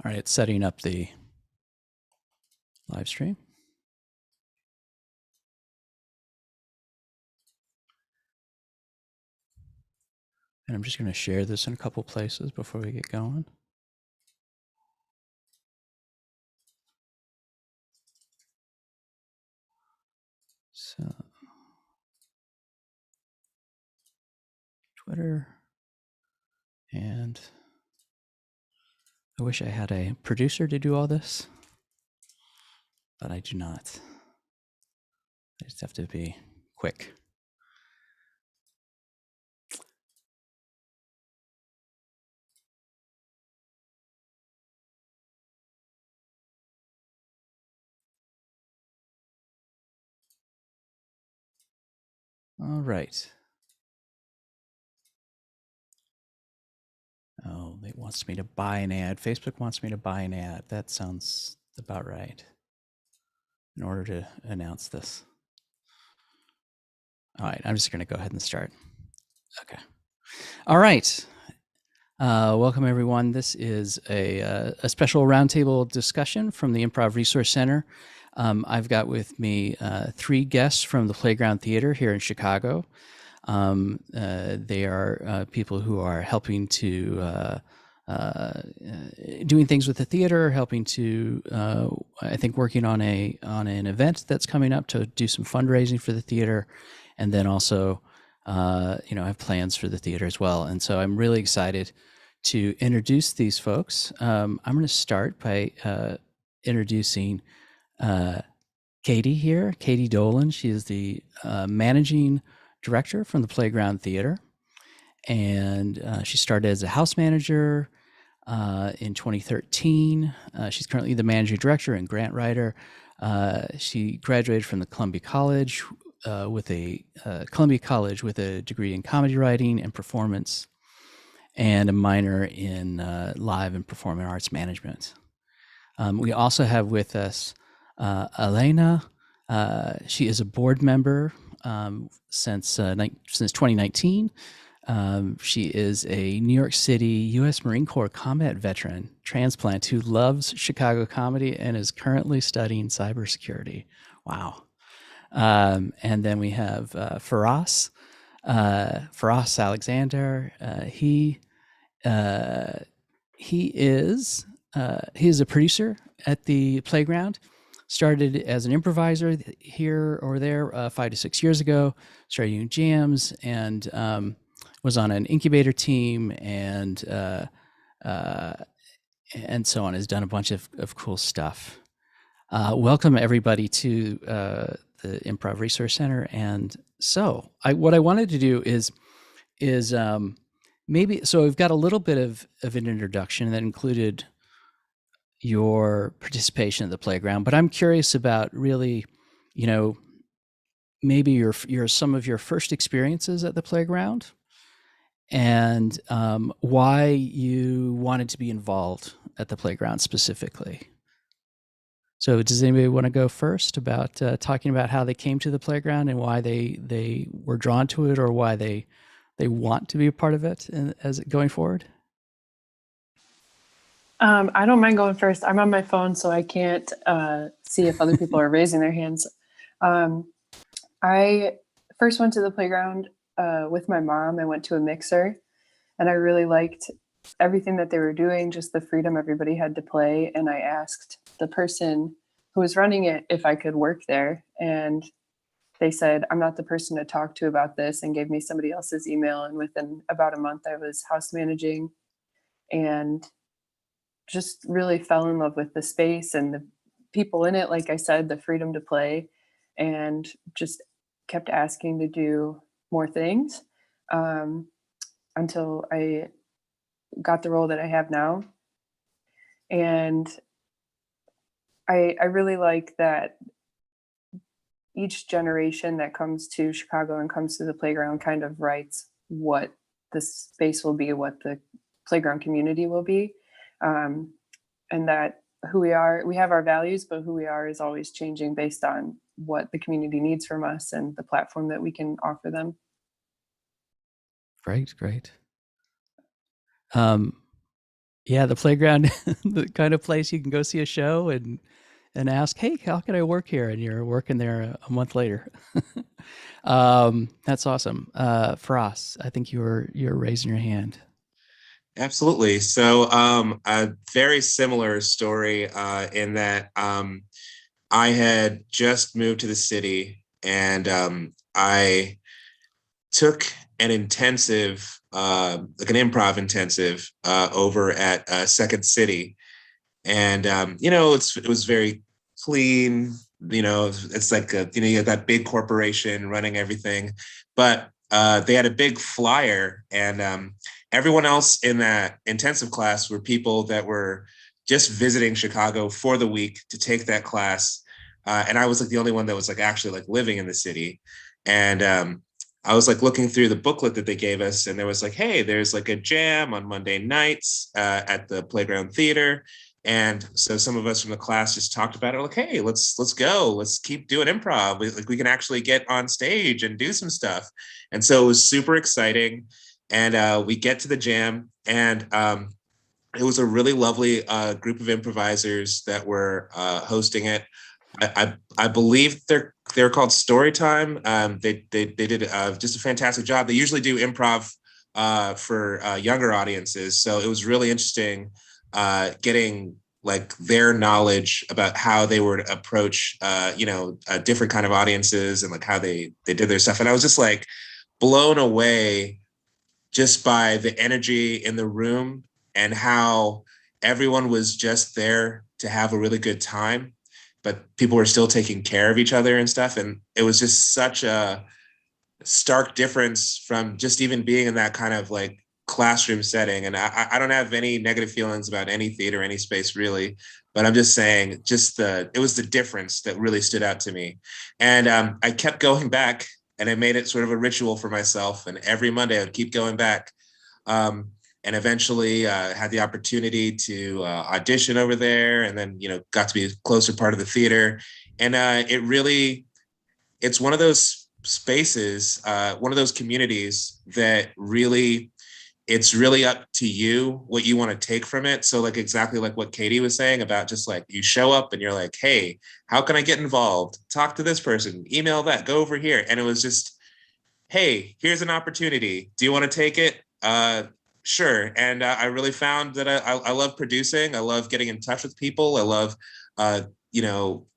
All right, setting up the live stream. And I'm just going to share this in a couple places before we get going. So, Twitter. And I wish I had a producer to do all this, but I do not. I just have to be quick. All right. Oh, it wants me to buy an ad. Facebook wants me to buy an ad. That sounds about right in order to announce this. All right, I'm just going to go ahead and start. Okay. All right. Welcome, everyone. This is a special roundtable discussion from the Improv Resource Center. I've got with me 3 guests from the Playground Theater here in Chicago. They are people who are helping to doing things with the theater, helping to I think working on an event that's coming up to do some fundraising for the theater, and then also have plans for the theater as well. And so I'm really excited to introduce these folks. I'm going to start by introducing Kaydee here, Kaydee Dolan. She is the managing director from the Playground Theater, and she started as a house manager in 2013. She's currently the managing director and grant writer. She graduated from the Columbia College with a degree in comedy writing and performance, and a minor in live and performing arts management. We also have with us Alaina. She is a board member since 2019. She is a New York City U.S. Marine Corps combat veteran transplant who loves Chicago comedy and is currently studying cybersecurity. Wow. And then we have Firas Alexander. He is a producer at the Playground. Started as an improviser here or there 5 to 6 years ago. Started doing jams and was on an incubator team and so on. Has done a bunch of cool stuff. Welcome everybody to the Improv Resource Center. And so what I wanted to do is maybe, so we've got a little bit of an introduction that included your participation at the Playground, but I'm curious about really, maybe your some of your first experiences at the Playground and why you wanted to be involved at the Playground specifically. So does anybody want to go first about talking about how they came to the Playground and why they were drawn to it, or why they want to be a part of it as going forward? I don't mind going first. I'm on my phone, so I can't see if other people are raising their hands. I first went to the Playground with my mom. I went to a mixer, and I really liked everything that they were doing, just the freedom everybody had to play. And I asked the person who was running it if I could work there. And they said, I'm not the person to talk to about this, and gave me somebody else's email. And within about a month, I was house managing and just really fell in love with the space and the people in it. Like I said, the freedom to play, and just kept asking to do more things until I got the role that I have now. And I really like that each generation that comes to Chicago and comes to the Playground kind of writes what the space will be, what the Playground community will be. And that who we are, we have our values, but who we are is always changing based on what the community needs from us and the platform that we can offer them. Great. Yeah, the playground, the kind of place you can go see a show and ask, "Hey, how can I work here?" And you're working there a month later. That's awesome. Firas, I think you're raising your hand. Absolutely. So, a very similar story in that I had just moved to the city and I took an intensive, like an improv intensive, over at Second City, and it was very clean. It's like you have that big corporation running everything, but they had a big flyer, and everyone else in that intensive class were people that were just visiting Chicago for the week to take that class, and I was like the only one that was like actually like living in the city, and I was like looking through the booklet that they gave us, and there was like, hey, there's like a jam on Monday nights at the Playground Theater. And so some of us from the class just talked about it, like, hey, let's go, let's keep doing improv. We can actually get on stage and do some stuff. And so it was super exciting. And we get to the jam, and it was a really lovely group of improvisers that were hosting it. I believe they're called Storytime. They did just a fantastic job. They usually do improv for younger audiences, so it was really interesting getting like their knowledge about how they would approach different kind of audiences and like how they did their stuff. And I was just like blown away just by the energy in the room and how everyone was just there to have a really good time, but people were still taking care of each other and stuff. And it was just such a stark difference from just even being in that kind of like classroom setting. And I don't have any negative feelings about any theater, any space really, but I'm just saying, it was the difference that really stood out to me. And I kept going back, and I made it sort of a ritual for myself. And every Monday I would keep going back. Um, and eventually had the opportunity to audition over there, and then got to be a closer part of the theater. And it's one of those spaces, one of those communities that really, it's really up to you what you want to take from it. So like exactly like what Kaydee was saying about just like you show up and you're like, hey, how can I get involved? Talk to this person, email that, go over here. And it was just, hey, here's an opportunity. Do you want to take it? Sure. And I really found that I love producing. I love getting in touch with people. I love,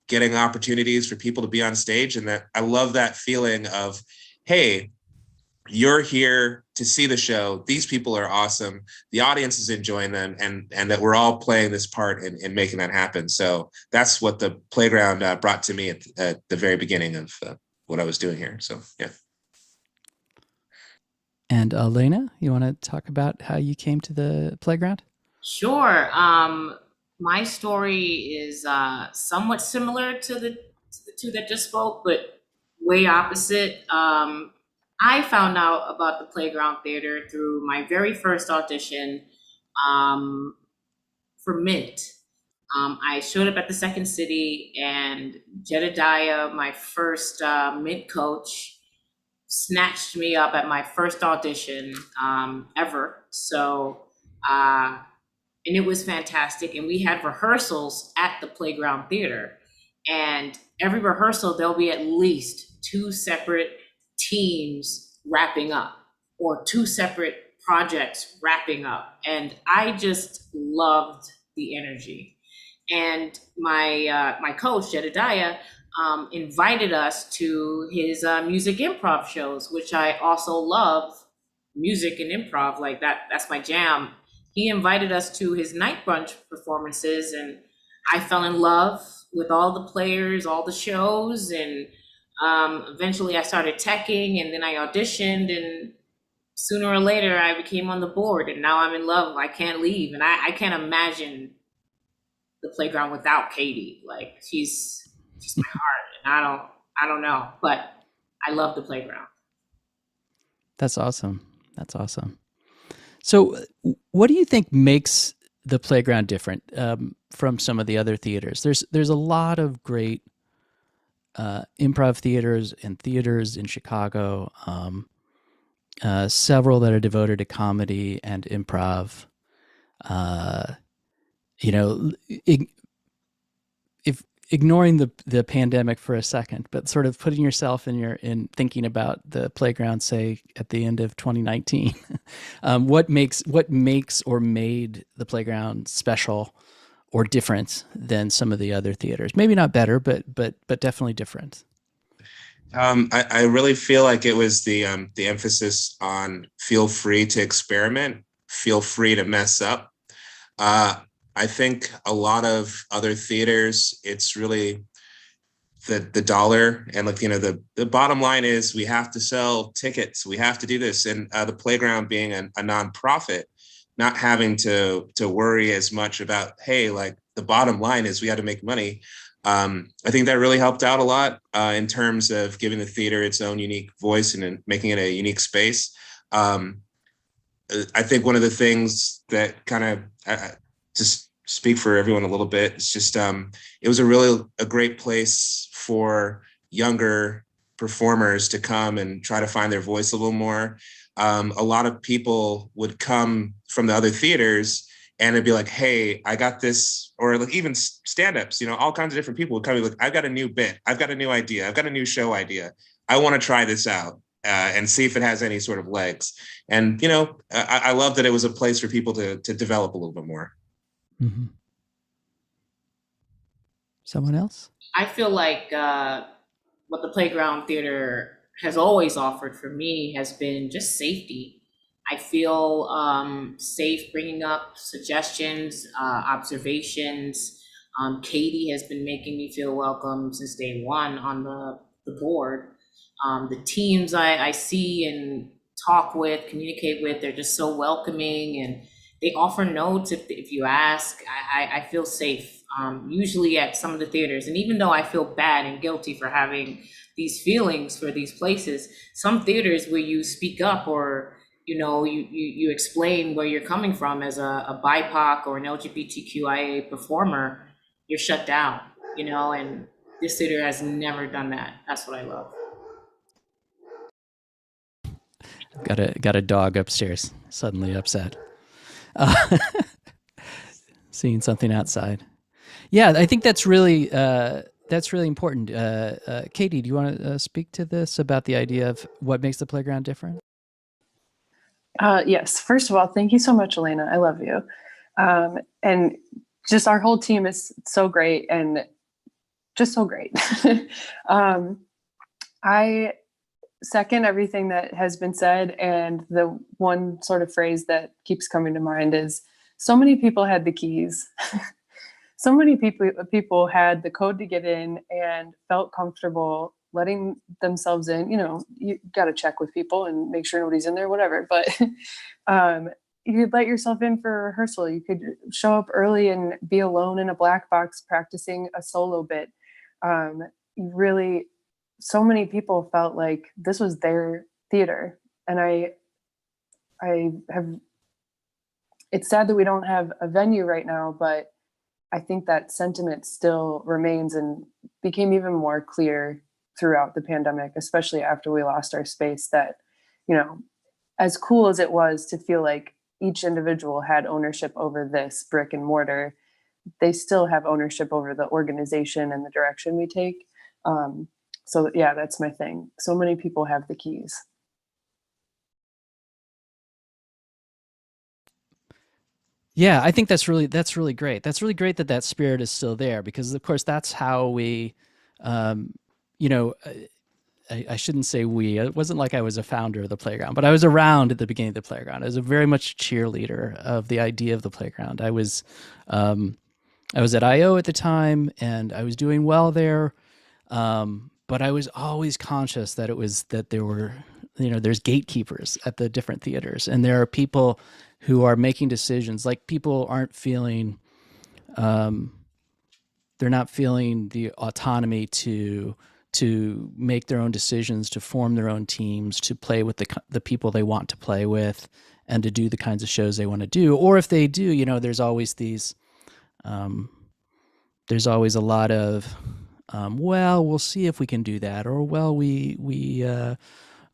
getting opportunities for people to be on stage. And that I love that feeling of, hey, you're here to see the show. These people are awesome. The audience is enjoying them, and that we're all playing this part in making that happen. So that's what the playground brought to me at the very beginning of what I was doing here. So yeah. And Alaina, you want to talk about how you came to the playground? Sure. My story is somewhat similar to the two that just spoke, but way opposite. I found out about the Playground Theater through my very first audition um, for Mint. I showed up at the Second City, and Jedediah, my first Mint coach, snatched me up at my first audition ever. So uh, and it was fantastic. And we had rehearsals at the Playground Theater. And every rehearsal, there'll be at least two separate teams wrapping up, or two separate projects wrapping up. And I just loved the energy. And my coach Jedediah invited us to his music improv shows, which I also love. Music and improv, like that's my jam. He invited us to his night brunch performances, and I fell in love with all the players, all the shows. And eventually I started teching, and then I auditioned, and sooner or later I became on the board, and now I'm in love. I can't leave, and I can't imagine the playground without Kaydee. Like she's my heart, and I don't know, but I love the playground. That's awesome. That's awesome. So, what do you think makes the playground different from some of the other theaters? There's a lot of great improv theaters and theaters in Chicago. Several that are devoted to comedy and improv. you know, if ignoring the pandemic for a second, but sort of putting yourself in thinking about the playground, say at the end of 2019, what makes or made the playground special or different than some of the other theaters? Maybe not better, but definitely different. I really feel like it was the emphasis on feel free to experiment, feel free to mess up. Uh, I think a lot of other theaters, it's really the dollar, and like, the bottom line is we have to sell tickets, we have to do this, and the playground being a nonprofit, not having to worry as much about, hey, like the bottom line is we had to make money. I think that really helped out a lot in terms of giving the theater its own unique voice and making it a unique space. I think one of the things that kind of just speak for everyone a little bit, it's just it was a great place for younger performers to come and try to find their voice a little more. A lot of people would come from the other theaters and it'd be like, hey, I got this, or like even stand-ups, all kinds of different people would come and be like, I've got a new bit, I've got a new idea, I've got a new show idea, I want to try this out and see if it has any sort of legs. And I love that it was a place for people to develop a little bit more. Mm-hmm. Someone else? I feel like what the Playground Theater has always offered for me has been just safety. I feel safe bringing up suggestions, observations. Kaydee has been making me feel welcome since day one on the board. The teams I see and talk with, communicate with, they're just so welcoming, and they offer notes if you ask. I feel safe, usually at some of the theaters. And even though I feel bad and guilty for having these feelings for these places, some theaters where you speak up or you explain where you're coming from as a BIPOC or an LGBTQIA performer, you're shut down, and this theater has never done that. That's what I love. Got a dog upstairs, suddenly upset. Seeing something outside. Yeah, I think that's really important. Kaydee, do you want to speak to this about the idea of what makes the playground different? Yes. First of all, thank you so much, Alaina. I love you. And just our whole team is so great and just so great. I second everything that has been said. And the one sort of phrase that keeps coming to mind is so many people had the keys. So many people had the code to get in and felt comfortable letting themselves in. You got to check with people and make sure nobody's in there, whatever. But you could let yourself in for a rehearsal. You could show up early and be alone in a black box practicing a solo bit. So many people felt like this was their theater. And I have, it's sad that we don't have a venue right now, but I think that sentiment still remains and became even more clear throughout the pandemic, especially after we lost our space, that, as cool as it was to feel like each individual had ownership over this brick and mortar, they still have ownership over the organization and the direction we take. So yeah, that's my thing. So many people have the keys. Yeah, I think that's really great. That's really great that spirit is still there, because of course that's how we, I shouldn't say we. It wasn't like I was a founder of the playground, but I was around at the beginning of the playground. I was a very much cheerleader of the idea of the playground. I was at IO at the time, and I was doing well there. But I was always conscious that there were, there's gatekeepers at the different theaters, and there are people who are making decisions. Like, people aren't feeling, they're not feeling the autonomy to make their own decisions, to form their own teams, to play with the people they want to play with, and to do the kinds of shows they want to do. Or if they do, there's always there's always a lot of, well, we'll see if we can do that, or well, we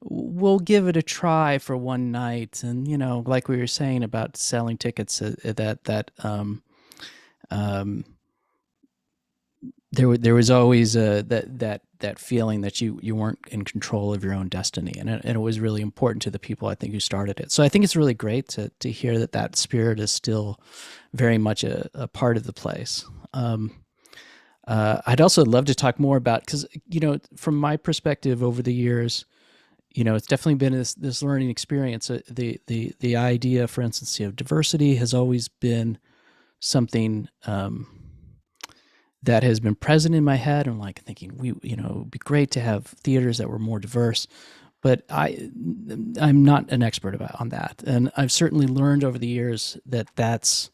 we'll give it a try for one night. And, you know, like we were saying about selling tickets, there was always that feeling that you weren't in control of your own destiny, and it was really important to the people, I think, who started it. So I think it's really great to hear that spirit is still very much a part of the place. I'd also love to talk more about, because, you know, from my perspective over the years, you know, it's definitely been this learning experience. The idea, for instance, of diversity has always been something that has been present in my head. I'm like thinking, you know, it'd be great to have theaters that were more diverse, but I'm not an expert on that, and I've certainly learned over the years that that's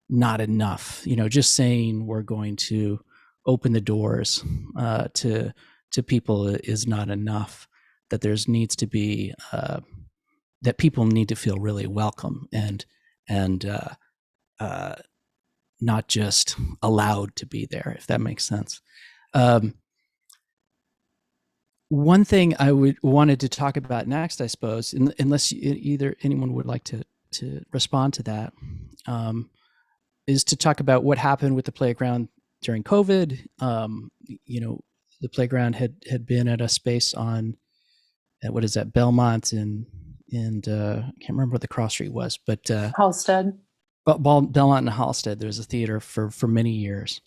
not enough. You know, just saying we're going to open the doors to people is not enough. That there's needs to be that people need to feel really welcome and not just allowed to be there, if that makes sense. One thing I wanted to talk about next, I suppose, unless either anyone would like to respond to that, is to talk about what happened with the playground during COVID. You know, the playground had been at a space on what is that, Belmont and I can't remember what the cross street was, but Halstead. Belmont and Halstead. There was a theater for many years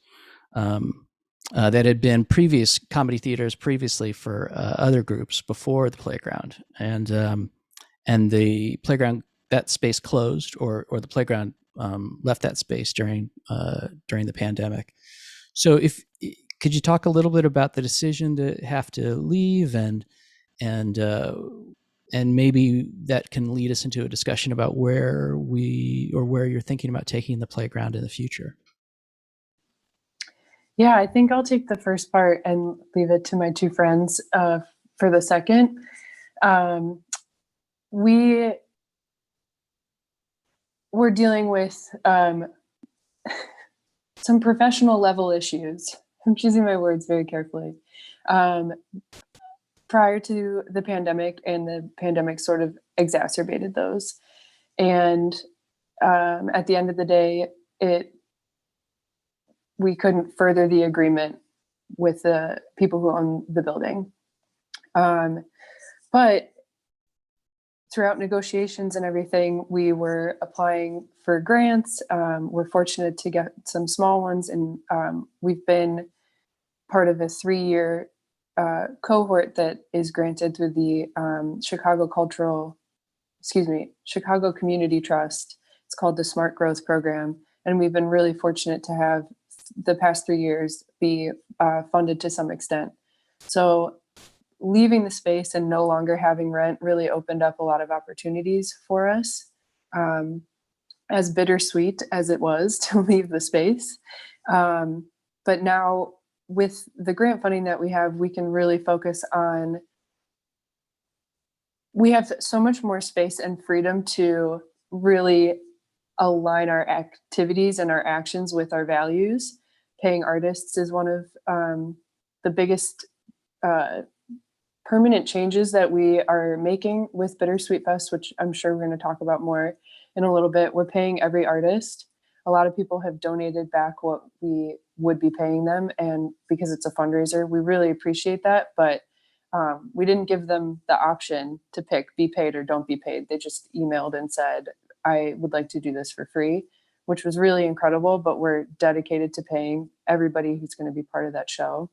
that had been previous comedy theaters previously for other groups before the playground, and the playground, that space closed, or the playground left that space during the pandemic. So, could you talk a little bit about the decision to have to leave, and maybe that can lead us into a discussion about where you're thinking about taking the playground in the future? Yeah, I think I'll take the first part and leave it to my two friends for the second. We were dealing with some professional level issues. I'm choosing my words very carefully. Prior to the pandemic, and the pandemic sort of exacerbated those. And at the end of the day, we couldn't further the agreement with the people who own the building. But throughout negotiations and everything, we were applying for grants. We're fortunate to get some small ones, and we've been part of a 3-year cohort that is granted through the Chicago Community Trust. It's called the Smart Growth Program. And we've been really fortunate to have the past 3 years be funded to some extent. So leaving the space and no longer having rent really opened up a lot of opportunities for us, as bittersweet as it was to leave the space. But now, with the grant funding that we have, we can really focus on, we have so much more space and freedom to really align our activities and our actions with our values. Paying artists is one of the biggest permanent changes that we are making with Bittersweet Fest, which I'm sure we're going to talk about more in a little bit. We're paying every artist. A lot of people have donated back what we would be paying them, and because it's a fundraiser, we really appreciate that. But we didn't give them the option to pick be paid or don't be paid. They just emailed and said, I would like to do this for free, which was really incredible. But we're dedicated to paying everybody who's going to be part of that show.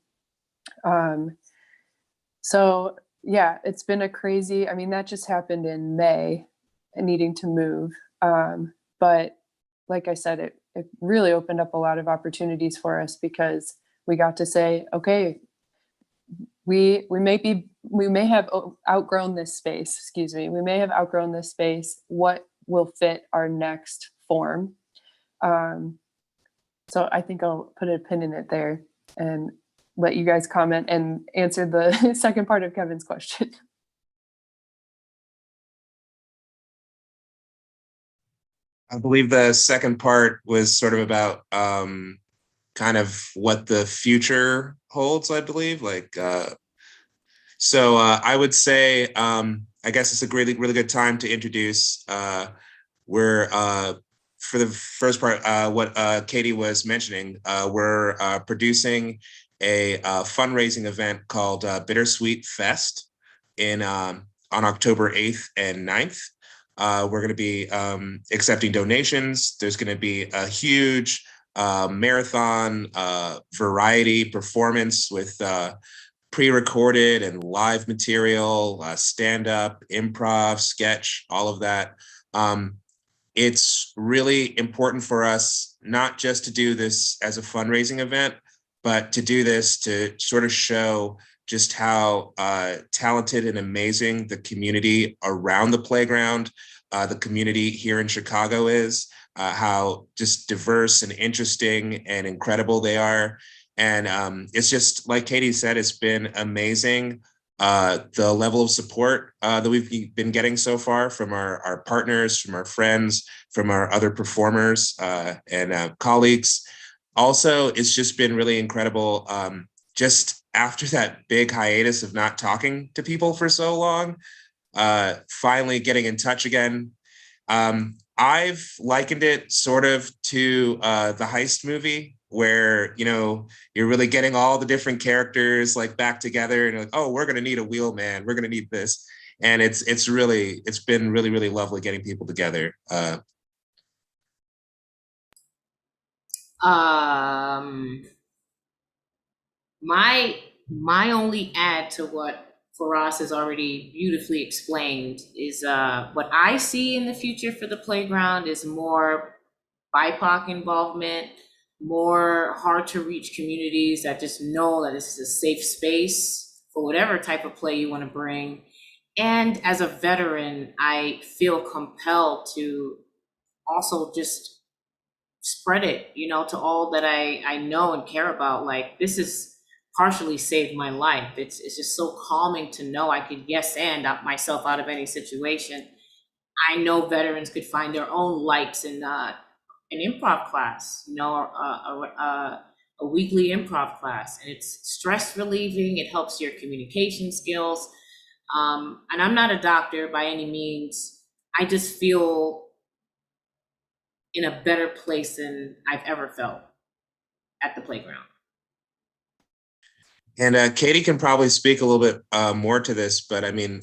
So yeah, it's been a crazy, I mean, that just happened in May, needing to move. But like I said, it really opened up a lot of opportunities for us, because we got to say, okay, we may have outgrown this space. We may have outgrown this space. What will fit our next form? So I think I'll put a pin in it there and let you guys comment and answer the second part of Kevin's question. I believe the second part was sort of about kind of what the future holds, I believe. Like, So I would say, I guess it's a really, really good time to introduce. We're for the first part, what Kaydee was mentioning. We're producing a fundraising event called Bittersweet Fest in on October 8th and 9th. We're going to be accepting donations. There's going to be a huge marathon variety performance with pre-recorded and live material, stand-up, improv, sketch, all of that. It's really important for us not just to do this as a fundraising event, but to do this to sort of show just how talented and amazing the community around the playground, the community here in Chicago is, how just diverse and interesting and incredible they are. And it's just like Kaydee said, it's been amazing. The level of support that we've been getting so far from our partners, from our friends, from our other performers and colleagues. Also, it's just been really incredible. Just after that big hiatus of not talking to people for so long, finally getting in touch again. I've likened it sort of to the Heist movie, where you're really getting all the different characters like back together, and you're like, oh, we're gonna need a wheelman, we're gonna need this, and it's been really, really lovely getting people together. My only add to what Firas has already beautifully explained is what I see in the future for the playground is more BIPOC involvement, more hard to reach communities that just know that this is a safe space for whatever type of play you want to bring. And as a veteran, I feel compelled to also just spread it, to all that I know and care about. Like, this has partially saved my life. It's just so calming to know I could yes and out myself out of any situation. I know veterans could find their own lights in an improv class, a weekly improv class, and it's stress relieving. It helps your communication skills. And I'm not a doctor by any means. I just feel in a better place than I've ever felt at the playground. And Kaydee can probably speak a little bit more to this, but I mean,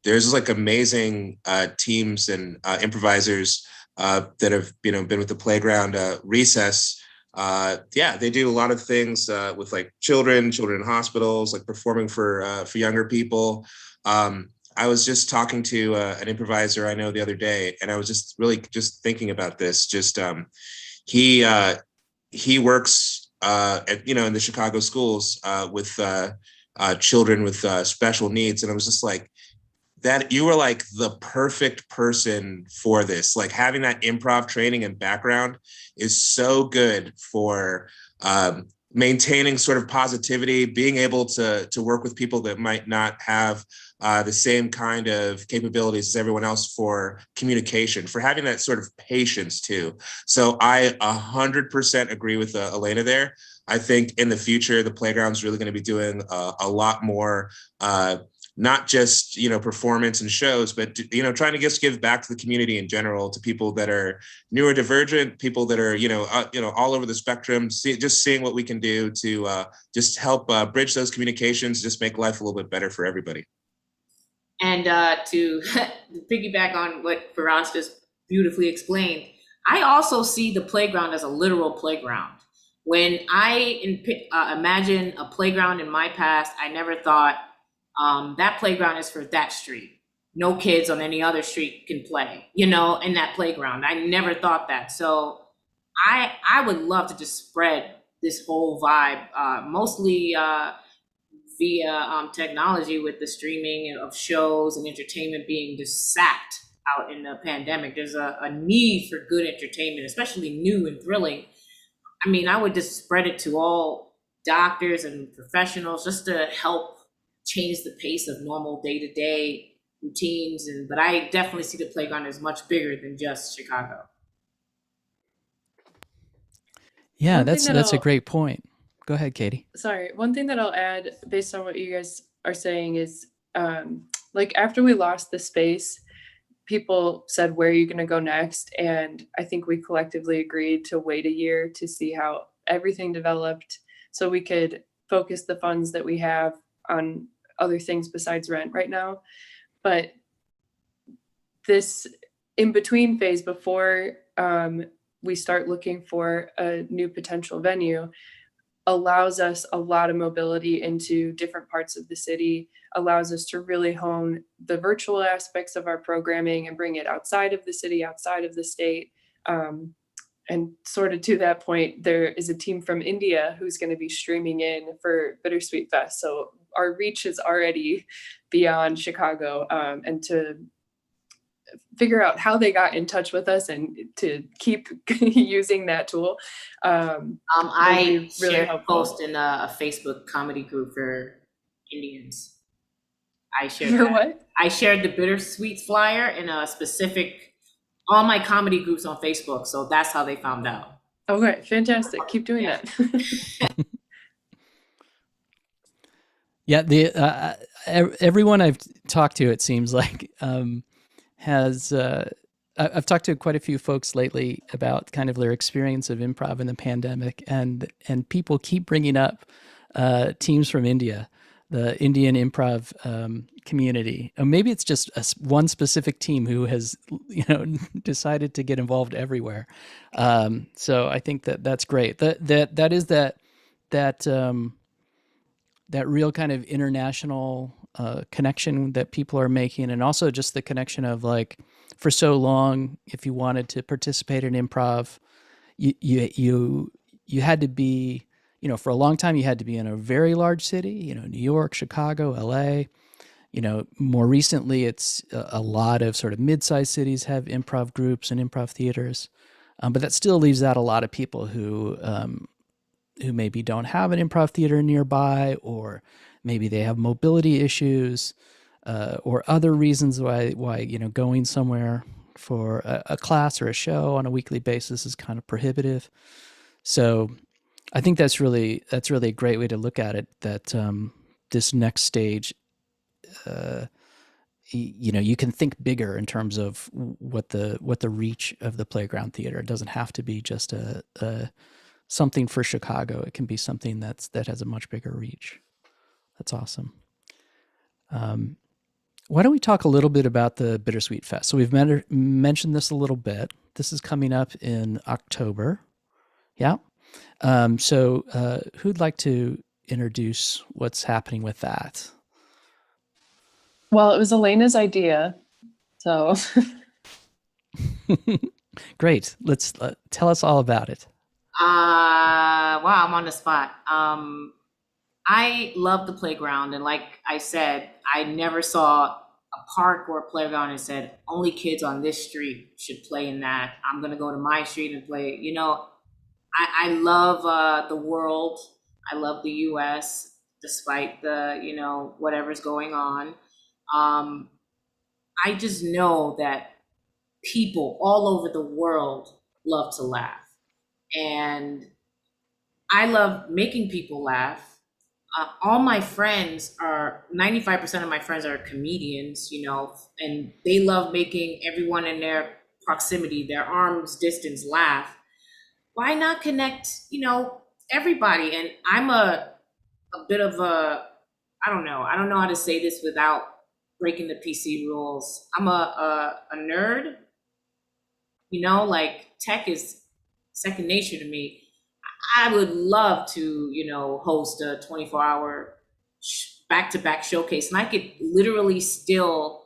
there's like amazing teams and improvisers that have been with the playground. Recess, yeah, they do a lot of things with like children in hospitals, like performing for younger people. I was just talking to an improviser I know the other day, and I was just really just thinking about this. Just he works in the Chicago schools with children with special needs, and I was just like, that you were like the perfect person for this. Like, having that improv training and background is so good for maintaining sort of positivity, being able to work with people that might not have the same kind of capabilities as everyone else, for communication, for having that sort of patience too. So I 100% agree with Alaina there. I think in the future, the playground's really going to be doing a lot more not just performance and shows, but trying to just give back to the community in general, to people that are neurodivergent, people that are all over the spectrum. Just seeing what we can do to just help bridge those communications, just make life a little bit better for everybody. And to piggyback on what Firas just beautifully explained, I also see the playground as a literal playground. When I imagine a playground in my past, I never thought that playground is for that street. No kids on any other street can play, in that playground. I never thought that. So I would love to just spread this whole vibe, mostly via technology, with the streaming of shows and entertainment being just sapped out in the pandemic. There's a need for good entertainment, especially new and thrilling. I mean, I would just spread it to all doctors and professionals just to help change the pace of normal day-to-day routines. But I definitely see the playground as much bigger than just Chicago. Yeah, that's a great point. Go ahead, Kaydee. Sorry, one thing that I'll add based on what you guys are saying is, like after we lost the space, people said, where are you going to go next? And I think we collectively agreed to wait a year to see how everything developed so we could focus the funds that we have on other things besides rent right now. But this in between phase before we start looking for a new potential venue allows us a lot of mobility into different parts of the city, allows us to really hone the virtual aspects of our programming and bring it outside of the city, outside of the state. And sort of to that point, there is a team from India who's going to be streaming in for Bittersweet Fest. So our reach is already beyond Chicago, and to figure out how they got in touch with us and to keep using that tool. I really shared a helpful. post in a Facebook comedy group for Indians. I shared For that. what? I shared the Bittersweet flyer in a specific, all my comedy groups on Facebook. So that's how they found out. Okay, fantastic. Keep doing Yeah. that. Yeah, the everyone I've talked to, it seems like, has I've talked to quite a few folks lately about kind of their experience of improv in the pandemic, and people keep bringing up teams from India, the Indian improv community. Maybe it's just one specific team who has decided to get involved everywhere. So I think that's great. That is that real kind of international connection that people are making, and also just the connection of, like, for so long, if you wanted to participate in improv, you had to be, for a long time you had to be in a very large city, New York, Chicago, LA. More recently, it's a lot of sort of mid-sized cities have improv groups and improv theaters, but that still leaves out a lot of people who maybe don't have an improv theater nearby, or maybe they have mobility issues, or other reasons why going somewhere for a class or a show on a weekly basis is kind of prohibitive. So I think that's really a great way to look at it, that this next stage, you can think bigger in terms of what the reach of the Playground Theater. It doesn't have to be just a something for Chicago. It can be something that has a much bigger reach. That's awesome. Why don't we talk a little bit about the Bittersweet Fest? So we've mentioned this a little bit. This is coming up in October. Yeah. So who'd like to introduce what's happening with that? Well, it was Alaina's idea, so. Great. Let's tell us all about it. Wow, I'm on the spot. I love the playground, and like I said, I never saw a park or a playground and said only kids on this street should play in that. I'm gonna go to my street and play. I love the world. I love the U.S. despite the whatever's going on. I just know that people all over the world love to laugh. And I love making people laugh. All my friends 95% of my friends are comedians, and they love making everyone in their proximity, their arm's distance, laugh. Why not connect, everybody? And I'm a bit of I don't know how to say this without breaking the PC rules. I'm a nerd, like tech is second nature to me. I would love to, host a 24-hour back-to-back showcase, and I could literally still.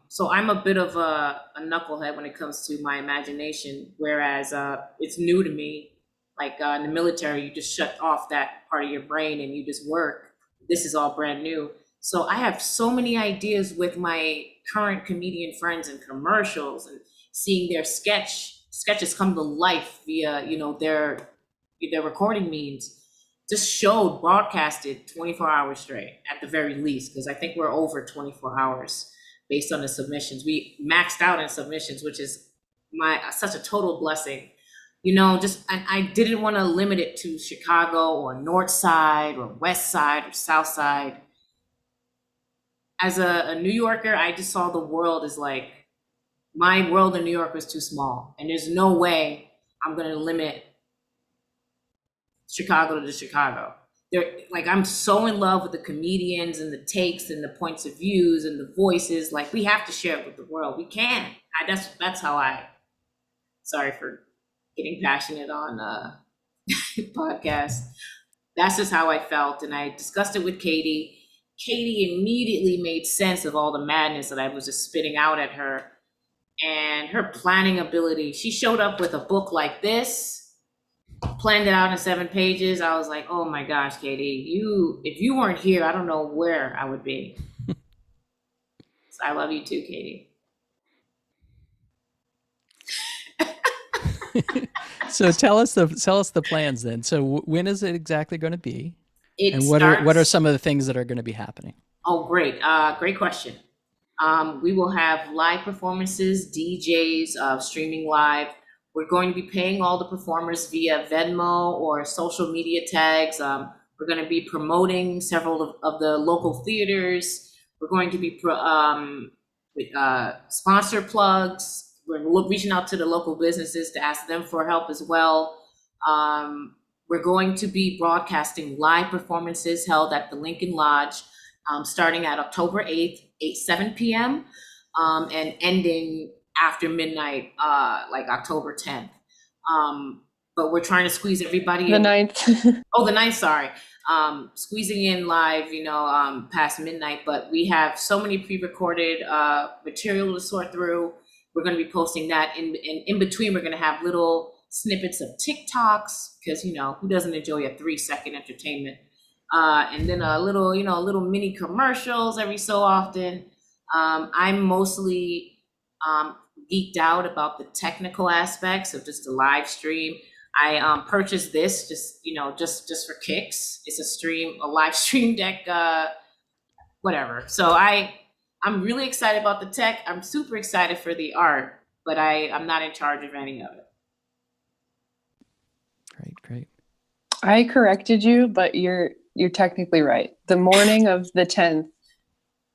So I'm a bit of a knucklehead when it comes to my imagination, whereas it's new to me. Like in the military, you just shut off that part of your brain and you just work. This is all brand new. So I have so many ideas with my current comedian friends and commercials, and seeing their sketches come to life via, their recording means, just broadcasted 24 hours straight at the very least, because I think we're over 24 hours based on the submissions. We maxed out in submissions, which is such a total blessing. I didn't want to limit it to Chicago or North Side or West Side or South Side. as a New Yorker, I just saw the world as like, my world in New York was too small, and there's no way I'm going to limit Chicago to Chicago. Like, I'm so in love with the comedians and the takes and the points of views and the voices. Like, we have to share it with the world. We can. That's how I. Sorry for getting passionate on podcasts. That's just how I felt, and I discussed it with Kaydee. Kaydee immediately made sense of all the madness that I was just spitting out at her, and her planning ability. She showed up with a book like this, planned it out in 7 pages. I was like, oh my gosh, Kaydee, if you weren't here, I don't know where I would be. So I love you too, Kaydee. So tell us the plans then. So when is it exactly going to be? And what are some of the things that are going to be happening? Oh, great. Great question. We will have live performances, DJs, streaming live. We're going to be paying all the performers via Venmo or social media tags. We're going to be promoting several of the local theaters. We're going to be sponsor plugs. We're reaching out to the local businesses to ask them for help as well. We're going to be broadcasting live performances held at the Lincoln Lodge, starting at October 8th, 7 p.m. And ending after midnight, like October 10th. But we're trying to squeeze everybody in. The 9th. Oh, the 9th, sorry. Squeezing in live, past midnight, but we have so many pre-recorded material to sort through. We're going to be posting that in between. We're going to have little snippets of TikToks, because, who doesn't enjoy a 3-second entertainment? And then a little mini commercials every so often. I'm mostly geeked out about the technical aspects of just a live stream. I purchased this just for kicks. It's a live stream deck, whatever. So I'm really excited about the tech. I'm super excited for the art, but I'm not in charge of any of it. Great. I corrected you, but you're technically right. The morning of the 10th,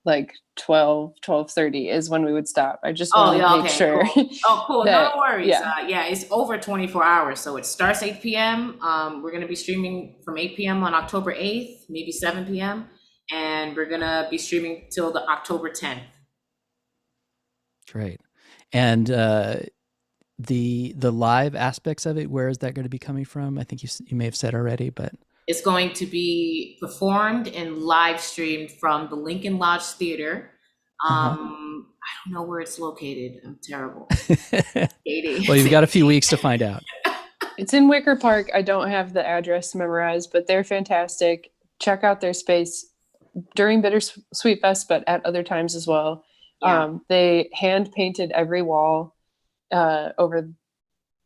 like 12:30 is when we would stop. I just want to make sure. Cool. Oh, cool. No worries. Yeah. It's over 24 hours. So it starts 8 p.m. We're going to be streaming from 8 p.m. on October 8th, maybe 7 p.m. And we're going to be streaming till the October 10th. Great. And the live aspects of it, where is that going to be coming from? I think you may have said already, but it's going to be performed and live streamed from the Lincoln Lodge Theater. I don't know where it's located. I'm terrible. Kaydee. Well, you've got a few weeks to find out. It's in Wicker Park. I don't have the address memorized, but they're fantastic. Check out their space during Bittersweet Fest, but at other times as well. Yeah. They hand painted every wall over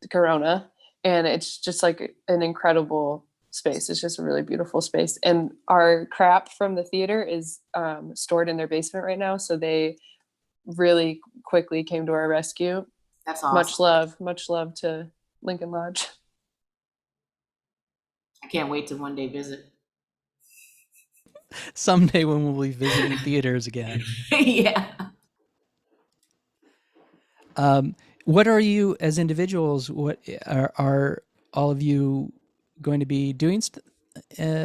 the Corona, and it's just like an incredible space. It's just a really beautiful space. And our crap from the theater is stored in their basement right now. So they really quickly came to our rescue. That's awesome. Much love to Lincoln Lodge. I can't wait to one day visit. Someday when we'll be visiting theaters again. Yeah. What are you as individuals? What are all of you going to be doing,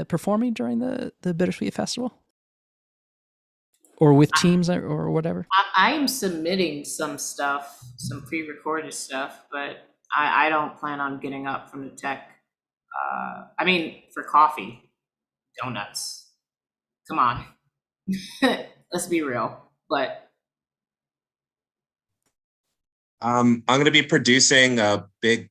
performing during the Bittersweet Festival, or with teams or whatever? I am submitting some stuff, some pre-recorded stuff, but I don't plan on getting up from the tech. For coffee, donuts. Come on, let's be real. But I'm going to be producing a big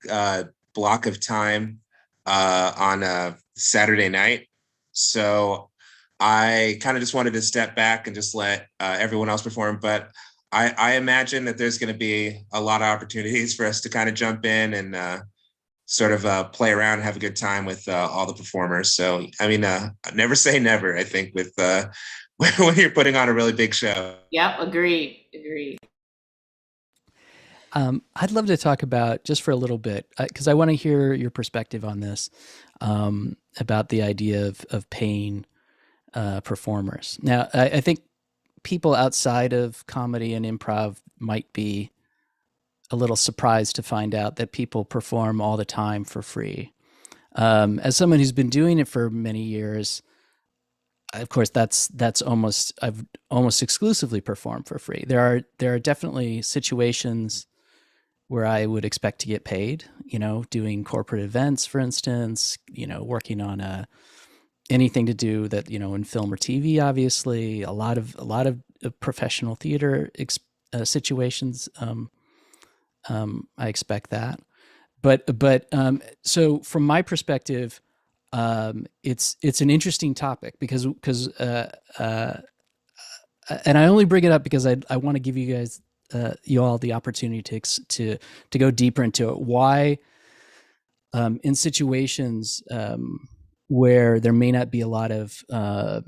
block of time on a Saturday night. So I kind of just wanted to step back and just let everyone else perform. But I imagine that there's going to be a lot of opportunities for us to kind of jump in and sort of play around and have a good time with all the performers. So, never say never, I think, with when you're putting on a really big show. Yep, agreed. I'd love to talk about, just for a little bit, because I want to hear your perspective on this, about the idea of paying performers. Now, I think people outside of comedy and improv might be a little surprised to find out that people perform all the time for free. As someone who's been doing it for many years, of course, I've almost exclusively performed for free. There are definitely situations where I would expect to get paid, doing corporate events, for instance, working on anything to do that, in film or TV, obviously, a lot of professional theater situations. I expect that. But so from my perspective, it's an interesting topic because and I only bring it up because I want to give you guys you all the opportunity to go deeper into it. Why in situations where there may not be a lot of the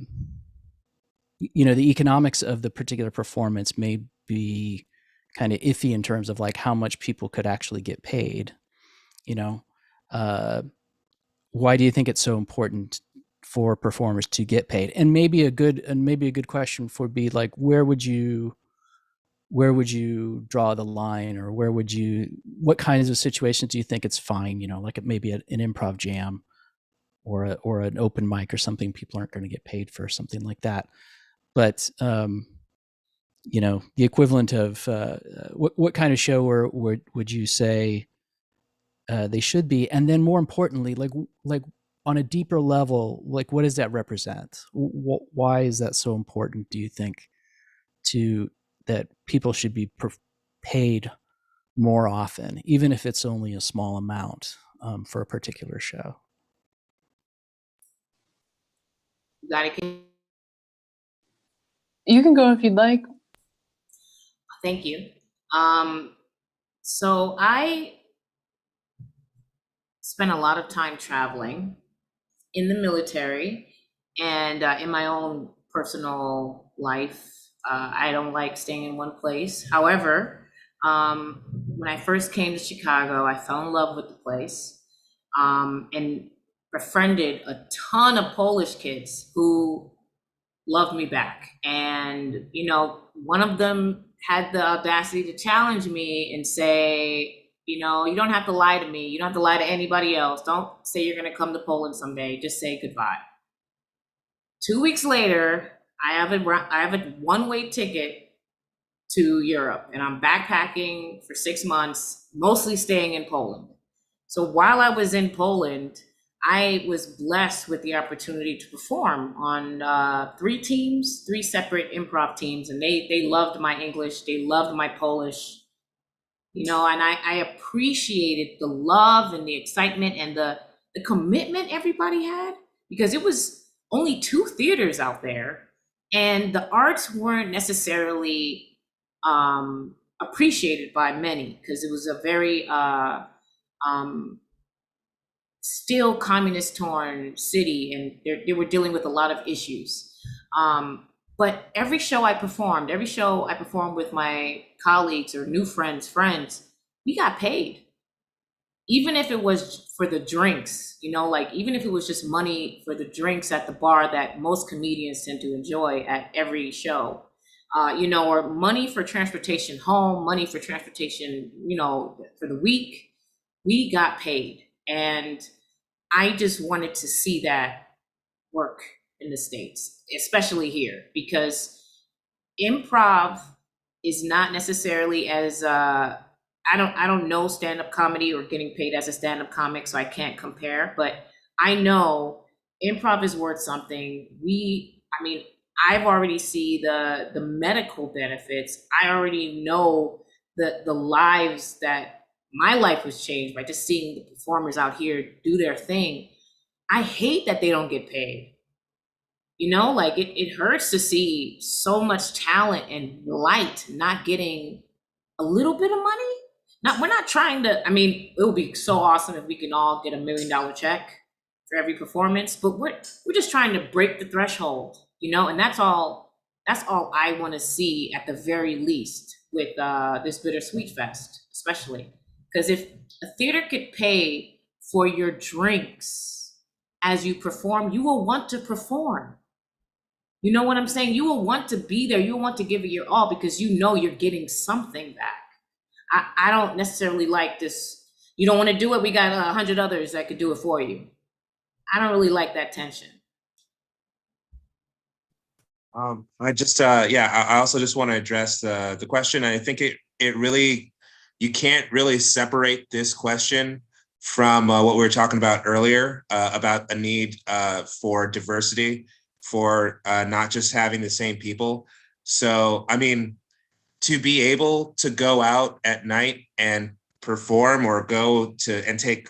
economics of the particular performance may be kind of iffy in terms of like how much people could actually get paid. Why do you think it's so important for performers to get paid? And maybe a good question would be like, where would you draw the line, or what kinds of situations do you think it's fine? Like maybe an improv jam or an open mic or something, people aren't going to get paid for something like that. But the equivalent of what kind of show would you say they should be? And then more importantly, like on a deeper level, like what does that represent? Why is that so important, do you think, that people should be paid more often, even if it's only a small amount for a particular show? You can go if you'd like. Thank you. So I spent a lot of time traveling in the military and in my own personal life. I don't like staying in one place. However, when I first came to Chicago, I fell in love with the place and befriended a ton of Polish kids who loved me back. And, one of them had the audacity to challenge me and say, you don't have to lie to me. You don't have to lie to anybody else. Don't say you're going to come to Poland someday. Just say goodbye. 2 weeks later, I have a one-way ticket to Europe, and I'm backpacking for 6 months, mostly staying in Poland. So while I was in Poland, I was blessed with the opportunity to perform on 3 separate improv teams, and they loved my English, they loved my Polish, and I appreciated the love and the excitement and the commitment everybody had, because it was only 2 theaters out there, and the arts weren't necessarily appreciated by many, because it was a very still communist torn city, and they were dealing with a lot of issues. But every show I performed with my colleagues or new friends, we got paid. Even if it was for the drinks, even if it was just money for the drinks at the bar that most comedians tend to enjoy at every show, or money for transportation home, money for transportation, for the week, we got paid. And I just wanted to see that work in the States, especially here, because improv is not necessarily as I don't know stand-up comedy or getting paid as a stand-up comic, so I can't compare, but I know improv is worth something. I've already seen the medical benefits. I already know the lives that my life was changed by just seeing the performers out here do their thing. I hate that they don't get paid. It hurts to see so much talent and light not getting a little bit of money. We're not trying to, it would be so awesome if we can all get $1 million check for every performance, but we're just trying to break the threshold, and that's all I want to see at the very least with this Bittersweet Fest, especially. Because if a theater could pay for your drinks as you perform, you will want to perform. You know what I'm saying? You will want to be there. You will want to give it your all because you know you're getting something back. I don't necessarily like this. You don't want to do it. We got 100 others that could do it for you. I don't really like that tension. I just, I also just want to address the question. I think it really, you can't really separate this question from what we were talking about earlier about a need for diversity, for not just having the same people. So, I mean, to be able to go out at night and perform or go to and take,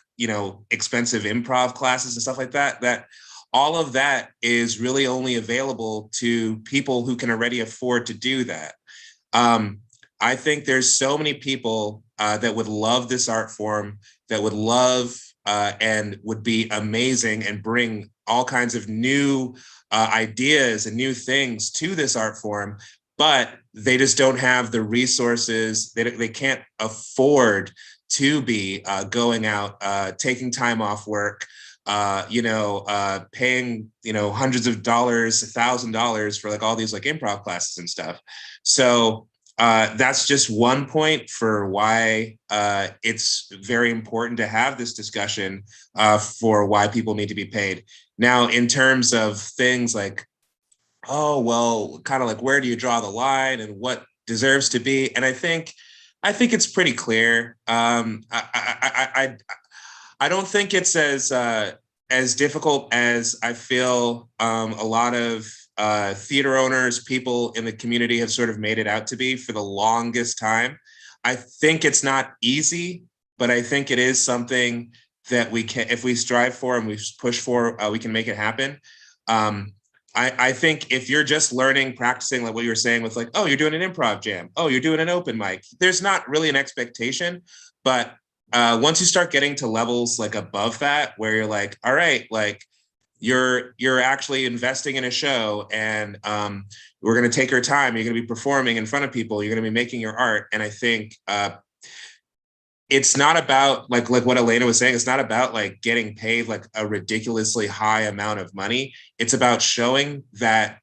expensive improv classes and stuff like that, that all of that is really only available to people who can already afford to do that. um, I think there's so many people that would love this art form, that would love and would be amazing and bring all kinds of new ideas and new things to this art form, but they just don't have the resources. They can't afford to be going out, taking time off work, paying, hundreds of dollars, $1,000 for like all these like improv classes and stuff. So that's just one point for why it's very important to have this discussion for why people need to be paid. Now, in terms of things like, oh, well, kind of like where do you draw the line and what deserves to be? And I think it's pretty clear. I don't think it's as difficult as I feel a lot of theater owners, people in the community have sort of made it out to be for the longest time. I think it's not easy, but I think it is something that we can, if we strive for and we push for, we can make it happen. Um, I think if you're just learning, practicing, like what you were saying with like, oh, you're doing an improv jam, oh, you're doing an open mic, there's not really an expectation. But once you start getting to levels like above that, where you're like, all right, like you're actually investing in a show, and we're going to take your time. You're going to be performing in front of people. You're going to be making your art. And I think it's not about like what Alaina was saying. It's not about like getting paid like a ridiculously high amount of money. It's about showing that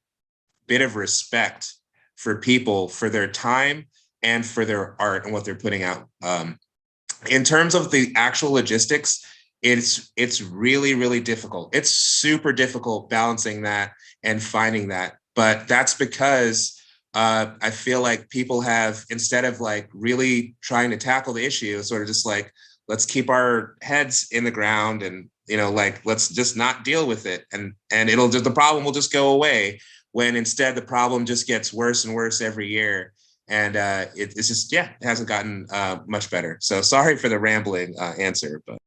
bit of respect for people, for their time and for their art and what they're putting out. In terms of the actual logistics, it's really, really difficult. It's super difficult balancing that and finding that. But that's because I feel like people have, instead of like really trying to tackle the issue, sort of just like, let's keep our heads in the ground and, like, let's just not deal with it. And it'll just, the problem will just go away, when instead the problem just gets worse and worse every year. And it's just, it hasn't gotten much better. So sorry for the rambling answer, but.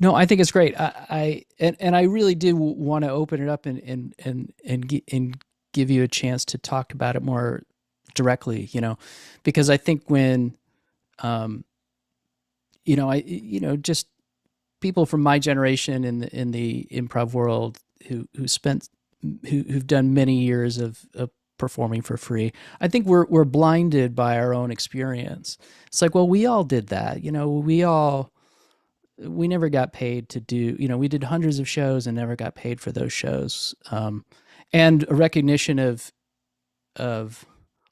No, I think it's great. I really do want to open it up and give you a chance to talk about it more directly, because I think when, just people from my generation in the improv world who've done many years of performing for free, I think we're blinded by our own experience. It's like, well, we all did that, we never got paid to do, we did hundreds of shows and never got paid for those shows. And a recognition of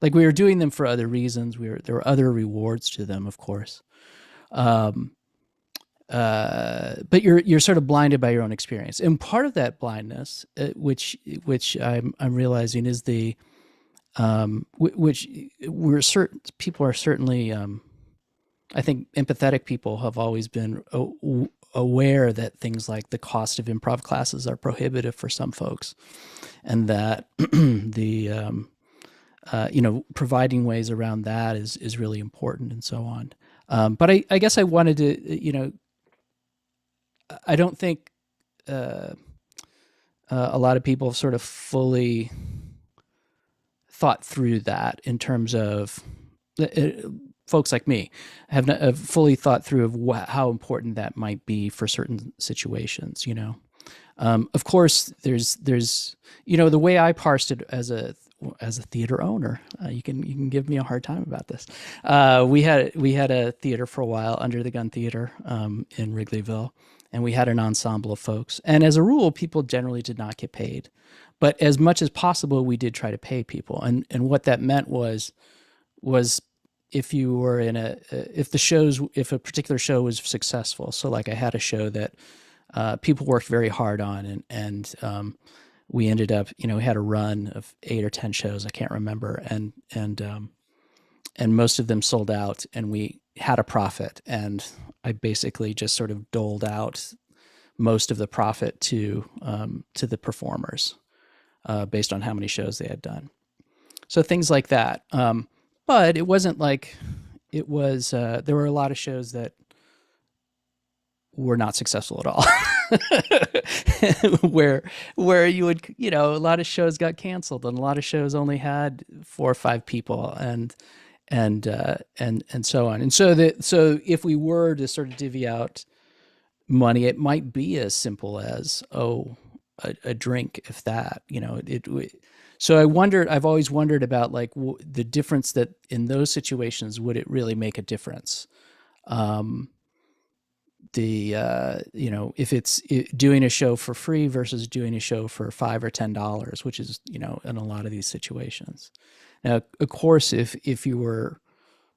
like, we were doing them for other reasons. There were other rewards to them, of course. But you're sort of blinded by your own experience. And part of that blindness, which I'm realizing is which people are certainly, I think empathetic people have always been aware that things like the cost of improv classes are prohibitive for some folks, and that providing ways around that is really important, and so on. But I guess I wanted to, I don't think a lot of people have sort of fully thought through that, in terms of folks like me have fully thought through of how important that might be for certain situations. Of course, there's the way I parsed it as a theater owner. You can give me a hard time about this. We had a theater for a while, Under the Gun Theater, in Wrigleyville, and we had an ensemble of folks. And as a rule, people generally did not get paid. but as much as possible, we did try to pay people, and what that meant was if you were in if a particular show was successful. So like I had a show that people worked very hard on, and we ended up, we had a run of 8 or 10 shows, I can't remember, and most of them sold out, and we had a profit, and I basically just sort of doled out most of the profit to the performers based on how many shows they had done. So things like that. But it wasn't like it was. There were a lot of shows that were not successful at all. where you would, a lot of shows got canceled, and a lot of shows only had 4 or 5 people, and so on. And so if we were to sort of divvy out money, it might be as simple as a drink, if that. So I've always wondered about like the difference that in those situations, would it really make a difference? If it's doing a show for free versus doing a show for $5 or $10, which is, in a lot of these situations. Now, of course, if you were,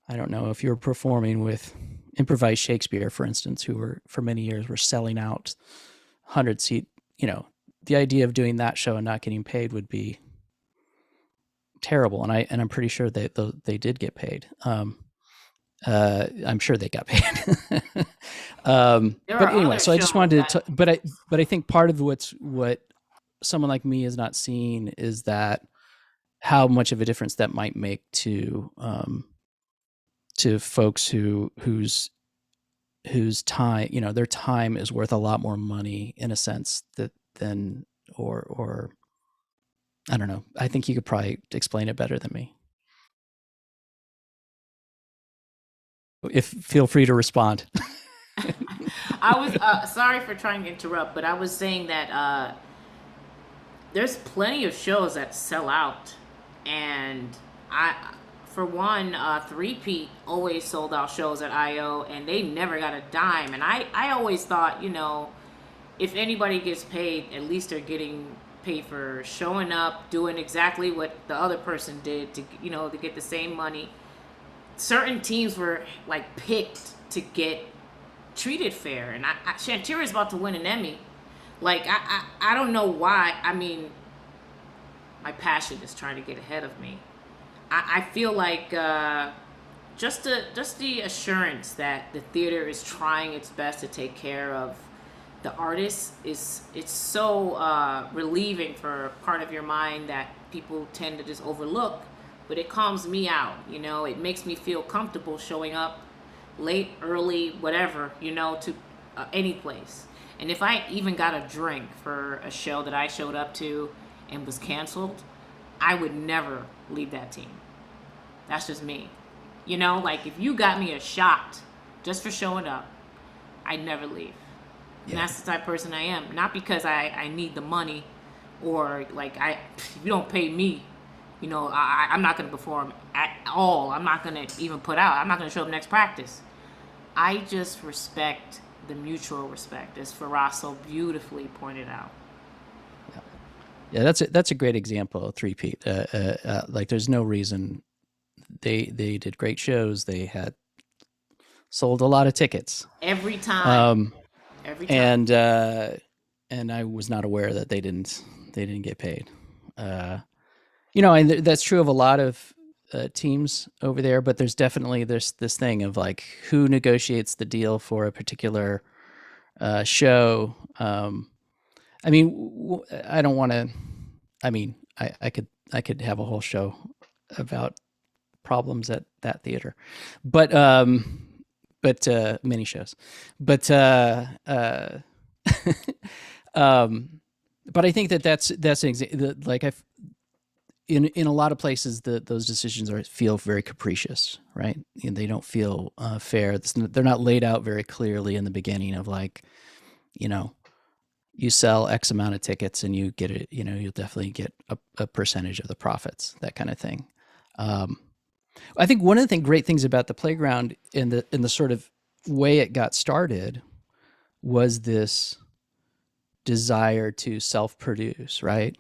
I don't know, if you were performing with Improvised Shakespeare, for instance, who were for many years were selling out 100-seat, the idea of doing that show and not getting paid would be terrible. And I'm pretty sure they did get paid. I'm sure they got paid. But anyway, so I just wanted to, but I think part of what someone like me is not seeing is that how much of a difference that might make to folks whose time, their time is worth a lot more money in a sense than I don't know. I think you could probably explain it better than me. Feel free to respond. I was sorry for trying to interrupt, but I was saying that there's plenty of shows that sell out, and for one, Three-Peat always sold out shows at IO, and they never got a dime. And I always thought, if anybody gets paid, at least they're getting paid for showing up, doing exactly what the other person did to get the same money. Certain teams were like picked to get treated fair, and Shantira is about to win an Emmy. Like I don't know why. I mean, my passion is trying to get ahead of me. I feel like just the assurance that the theater is trying its best to take care of the artists it's so relieving for part of your mind that people tend to just overlook. But it calms me out, it makes me feel comfortable showing up late, early, whatever, to any place. And if I even got a drink for a show that I showed up to and was canceled, I would never leave that team. That's just me. Like if you got me a shot just for showing up, I'd never leave. Yeah. And that's the type of person I am. Not because I need the money or like if you don't pay me, I'm not going to perform at all. I'm not going to even put out. I'm not going to show up next practice. I just respect the mutual respect, as Firas so beautifully pointed out. Yeah, that's a great example of Three-Peat. Like, there's no reason they did great shows. They had sold a lot of tickets every time. Every time. And I was not aware that they didn't get paid. And that's true of a lot of teams over there, but there's definitely this thing of like who negotiates the deal for a particular show. I mean, I don't want to. I mean, I could have a whole show about problems at that theater, but many shows, but I think that's an like in a lot of places, those decisions feel very capricious, right? And they don't feel fair. They're not laid out very clearly in the beginning of like, you sell X amount of tickets and you get it, you'll definitely get a percentage of the profits, that kind of thing. I think one of the great things about the playground in the sort of way it got started was this desire to self-produce, right?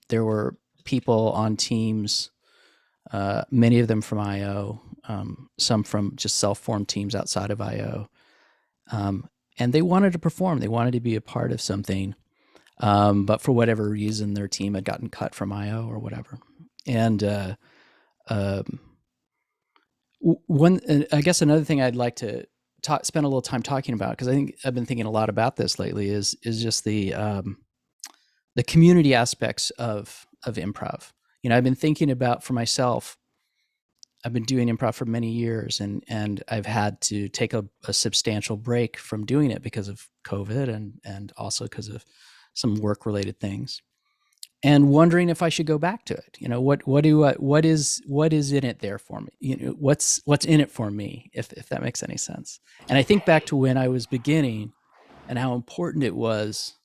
There were people on teams, many of them from IO, some from just self-formed teams outside of IO. And they wanted to perform. They wanted to be a part of something. But for whatever reason, their team had gotten cut from IO or whatever. And I guess another thing I'd like to spend a little time talking about, because I think I've been thinking a lot about this lately, is just the community aspects of improv. I've been thinking about, for myself, I've been doing improv for many years, and I've had to take a substantial break from doing it because of COVID and also because of some work related things, and wondering if I should go back to it. What is in it there for me? What's in it for me, if that makes any sense. And I think back to when I was beginning and how important it was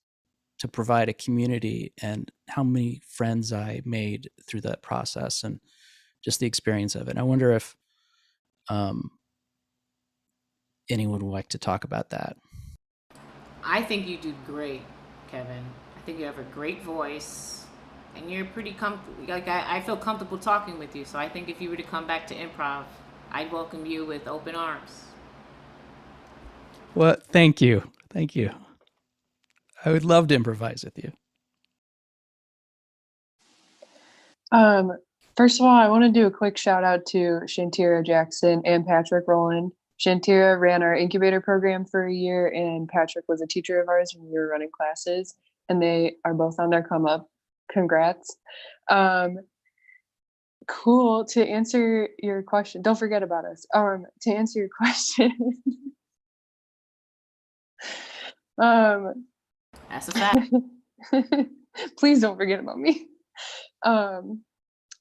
to provide a community and how many friends I made through that process and just the experience of it. I wonder if anyone would like to talk about that. I think you do great, Kevin. I think you have a great voice, and you're pretty comfortable. Like I feel comfortable talking with you. So I think if you were to come back to improv, I'd welcome you with open arms. Well, thank you. I would love to improvise with you. First of all, I want to do a quick shout out to Shantira Jackson and Patrick Rowland. Shantira ran our incubator program for a year, and Patrick was a teacher of ours when we were running classes, and they are both on their come up. Congrats. Cool. To answer your question, don't forget about us. To answer your question, That's a fact. please don't forget about me.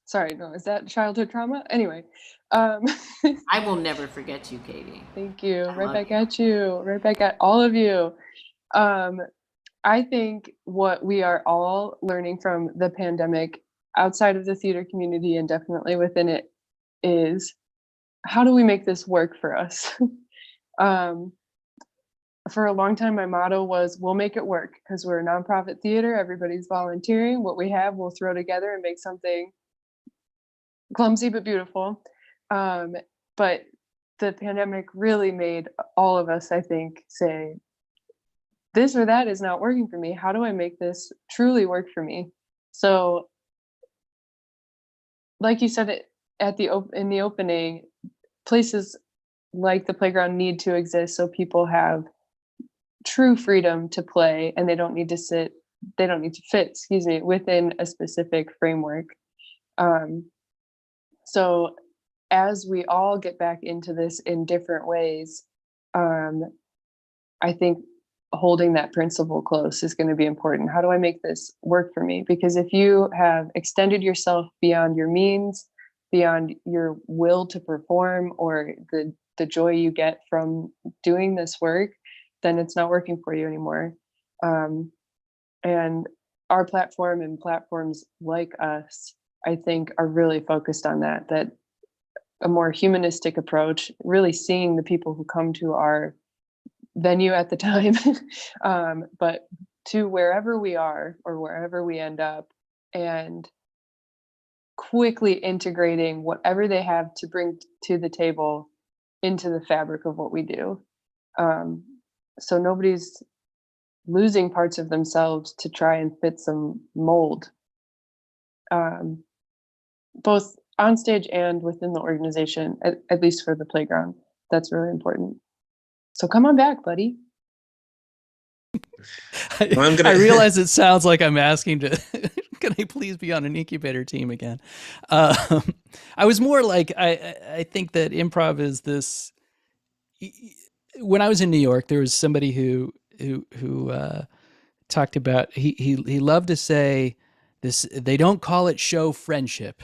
Sorry, no, is that childhood trauma? Anyway. I will never forget you, Kaydee. Thank you. Right back at you. Right back at all of you. I think what we are all learning from the pandemic, outside of the theater community and definitely within it, is how do we make this work for us? For a long time, my motto was, we'll make it work, because we're a nonprofit theater. Everybody's volunteering. What we have, we'll throw together and make something clumsy but beautiful. But the pandemic really made all of us, I think, say, this or that is not working for me. How do I make this truly work for me? So, like you said in the opening, places like the playground need to exist so people have true freedom to play, and they don't need to fit, within a specific framework. So as we all get back into this in different ways, I think holding that principle close is going to be important. How do I make this work for me? Because if you have extended yourself beyond your means, beyond your will to perform, or the joy you get from doing this work, then it's not working for you anymore. And our platform and platforms like us, I think, are really focused on that a more humanistic approach, really seeing the people who come to our venue at the time, but to wherever we are or wherever we end up, and quickly integrating whatever they have to bring to the table into the fabric of what we do. So nobody's losing parts of themselves to try and fit some mold, both on stage and within the organization, at least for the playground. That's really important. So come on back, buddy. I realize it sounds like I'm asking to, can I please be on an incubator team again? I was more like, I think that improv is this. When I was in New York, there was somebody who talked about, he loved to say this, they don't call it show friendship,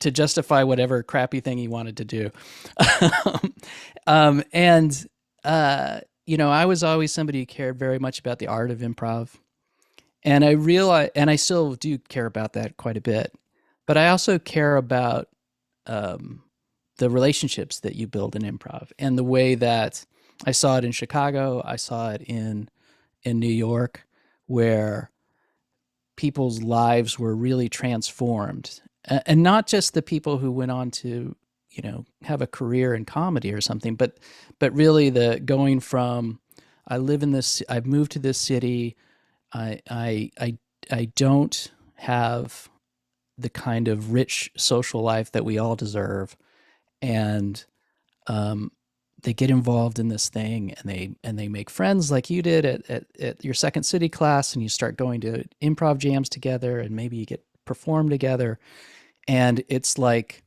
to justify whatever crappy thing he wanted to do. I was always somebody who cared very much about the art of improv. And I realized, and I still do care about that quite a bit, but I also care about the relationships that you build in improv, and the way that I saw it in Chicago, I saw it in in New York where people's lives were really transformed, and not just the people who went on to, you know, have a career in comedy or something, but really the going from, I've moved to this city, I don't have the kind of rich social life that we all deserve, and um, they get involved in this thing, and they make friends like you did at your second city class, and you start going to improv jams together, and maybe you get perform together, and it's like,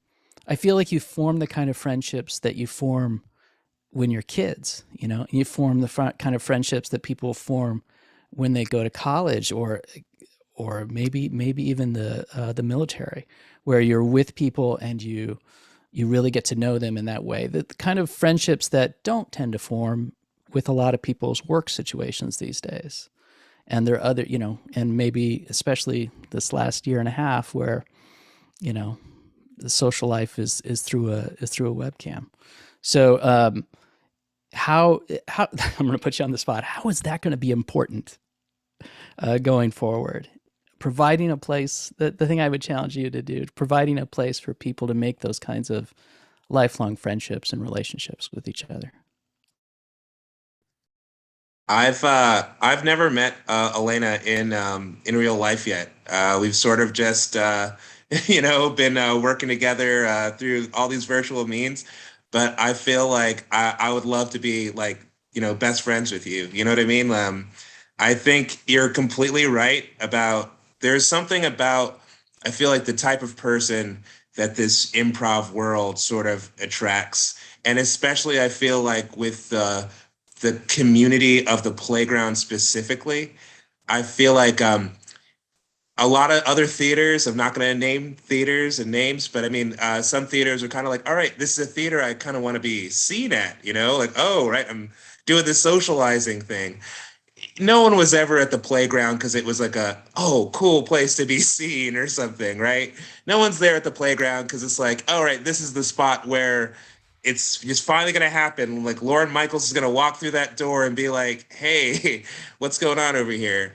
I feel like you form the kind of friendships that you form when you're kids, you know, and you form the kind of friendships that people form when they go to college, or maybe even the military, where you're with people and you really get to know them in that way. The kind of friendships that don't tend to form with a lot of people's work situations these days. And there are other, you know, and maybe especially this last year and a half where, you know, the social life is through a webcam. So how I'm going to put you on the spot. How is that going to be important going forward? Providing a place, the thing I would challenge you to do, providing a place for people to make those kinds of lifelong friendships and relationships with each other. I've never met Alaina in real life yet. We've sort of just you know, been working together through all these virtual means. But I feel like I would love to be like, you know, best friends with you. You know what I mean? I think you're completely right about, there's something about, I feel like the type of person that this improv world sort of attracts, and especially I feel like with the community of the playground specifically. I feel like a lot of other theaters, I'm not going to name theaters and names, but I mean, some theaters are kind of like, all right, this is a theater I kind of want to be seen at, you know, like, oh, right, I'm doing this socializing thing. No one was ever at the playground because it was like a, oh, cool place to be seen or something, right? No one's there at the playground because it's like, all right, this is the spot where it's just finally going to happen. Like Lauren Michaels is going to walk through that door and be like, hey, what's going on over here?